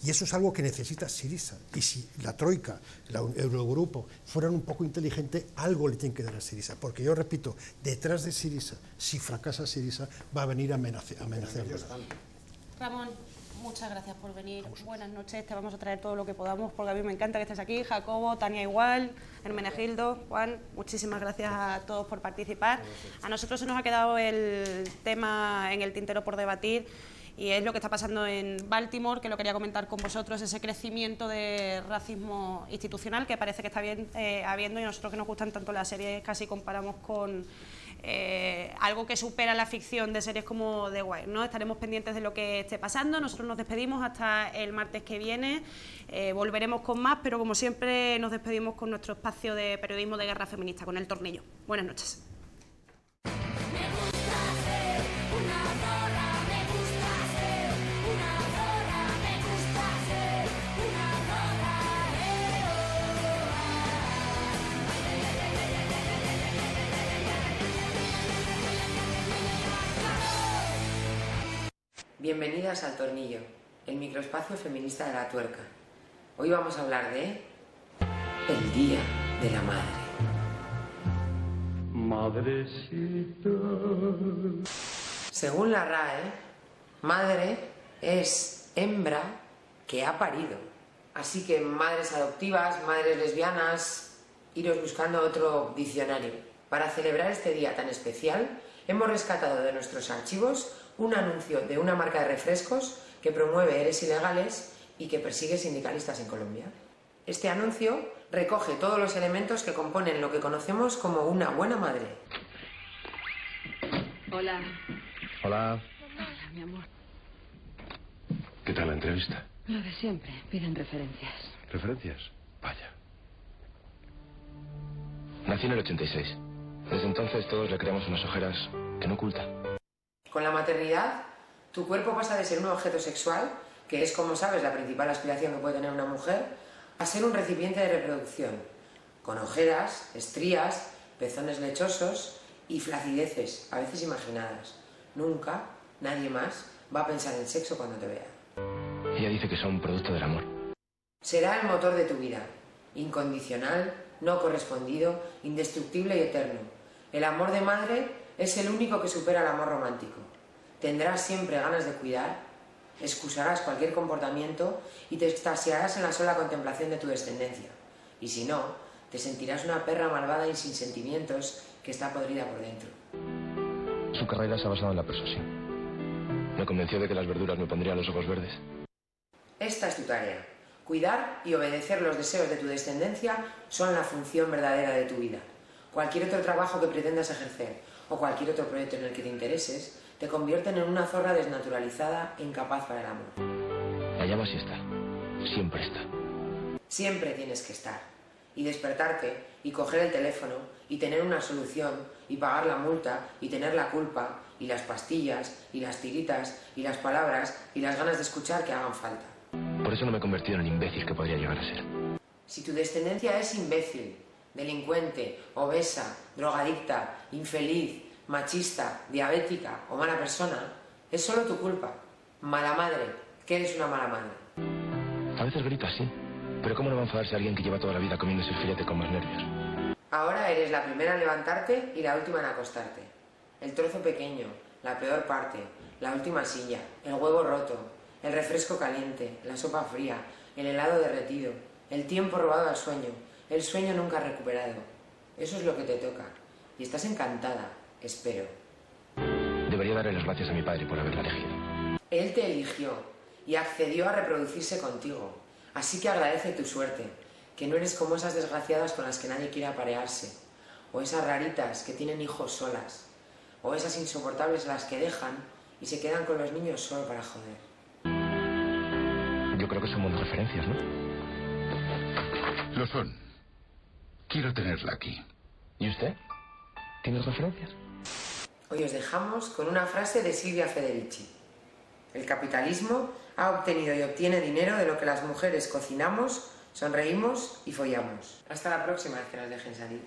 Y eso es algo que necesita Syriza. Y si la Troika, el Eurogrupo, fueran un poco inteligentes, algo le tienen que dar a Syriza. Porque yo repito, detrás de Syriza, si fracasa Syriza, va a venir a amenazarnos. Ramón, muchas gracias por venir. Buenas noches, te vamos a traer todo lo que podamos, porque a mí me encanta que estés aquí. Jacobo, Tania igual, Hermenegildo, Juan, muchísimas gracias a todos por participar. A nosotros se nos ha quedado el tema en el tintero por debatir, y es lo que está pasando en Baltimore, que lo quería comentar con vosotros, ese crecimiento de racismo institucional que parece que está habiendo, y a nosotros que nos gustan tanto las series casi comparamos con algo que supera la ficción de series como The Wire, ¿no? Estaremos pendientes de lo que esté pasando. Nosotros nos despedimos hasta el martes que viene, volveremos con más, pero como siempre nos despedimos con nuestro espacio de periodismo de guerra feminista, con El Tornillo. Buenas noches. Bienvenidas al Tornillo, el microespacio feminista de La Tuerca. Hoy vamos a hablar de el Día de la Madre. Madrecita. Según la RAE, madre es hembra que ha parido. Así que madres adoptivas, madres lesbianas, iros buscando otro diccionario. Para celebrar este día tan especial, hemos rescatado de nuestros archivos un anuncio de una marca de refrescos que promueve ERES ilegales y que persigue sindicalistas en Colombia. Este anuncio recoge todos los elementos que componen lo que conocemos como una buena madre. Hola. Hola. Hola, mi amor. ¿Qué tal la entrevista? Lo de siempre, piden referencias. ¿Referencias? Vaya. Nací en el 86. Desde entonces todos le creamos unas ojeras que no oculta. Con la maternidad, tu cuerpo pasa de ser un objeto sexual, que es, como sabes, la principal aspiración que puede tener una mujer, a ser un recipiente de reproducción, con ojeras, estrías, pezones lechosos y flacideces, a veces imaginadas. Nunca, nadie más, va a pensar en sexo cuando te vea. Ella dice que son producto del amor. Será el motor de tu vida, incondicional, no correspondido, indestructible y eterno. El amor de madre es el único que supera el amor romántico. Tendrás siempre ganas de cuidar, excusarás cualquier comportamiento y te extasiarás en la sola contemplación de tu descendencia. Y si no, te sentirás una perra malvada y sin sentimientos que está podrida por dentro. Su carrera se ha basado en la persuasión. Me convenció de que las verduras me pondrían los ojos verdes. Esta es tu tarea. Cuidar y obedecer los deseos de tu descendencia son la función verdadera de tu vida. Cualquier otro trabajo que pretendas ejercer o cualquier otro proyecto en el que te intereses te convierten en una zorra desnaturalizada e incapaz para el amor. La llama sí está. Siempre está. Siempre tienes que estar. Y despertarte, y coger el teléfono, y tener una solución, y pagar la multa, y tener la culpa, y las pastillas, y las tiritas, y las palabras, y las ganas de escuchar que hagan falta. Por eso no me he convertido en el imbécil que podría llegar a ser. Si tu descendencia es imbécil, delincuente, obesa, drogadicta, infeliz, machista, diabética o mala persona, es solo tu culpa. Mala madre, que eres una mala madre. A veces gritas, sí. Pero ¿cómo no va a enfadarse alguien que lleva toda la vida comiéndose el filete con más nervios? Ahora eres la primera en levantarte y la última en acostarte. El trozo pequeño, la peor parte, la última silla, el huevo roto, el refresco caliente, la sopa fría, el helado derretido, el tiempo robado al sueño, el sueño nunca recuperado. Eso es lo que te toca. Y estás encantada, espero. Debería darle las gracias a mi padre por haberla elegido. Él te eligió y accedió a reproducirse contigo. Así que agradece tu suerte, que no eres como esas desgraciadas con las que nadie quiere aparearse, o esas raritas que tienen hijos solas, o esas insoportables a las que dejan y se quedan con los niños solo para joder. Yo creo que son buenas referencias, ¿no? Lo son. Quiero tenerla aquí. ¿Y usted? ¿Tiene referencias? Hoy os dejamos con una frase de Silvia Federici. El capitalismo ha obtenido y obtiene dinero de lo que las mujeres cocinamos, sonreímos y follamos. Hasta la próxima vez que nos dejen salir.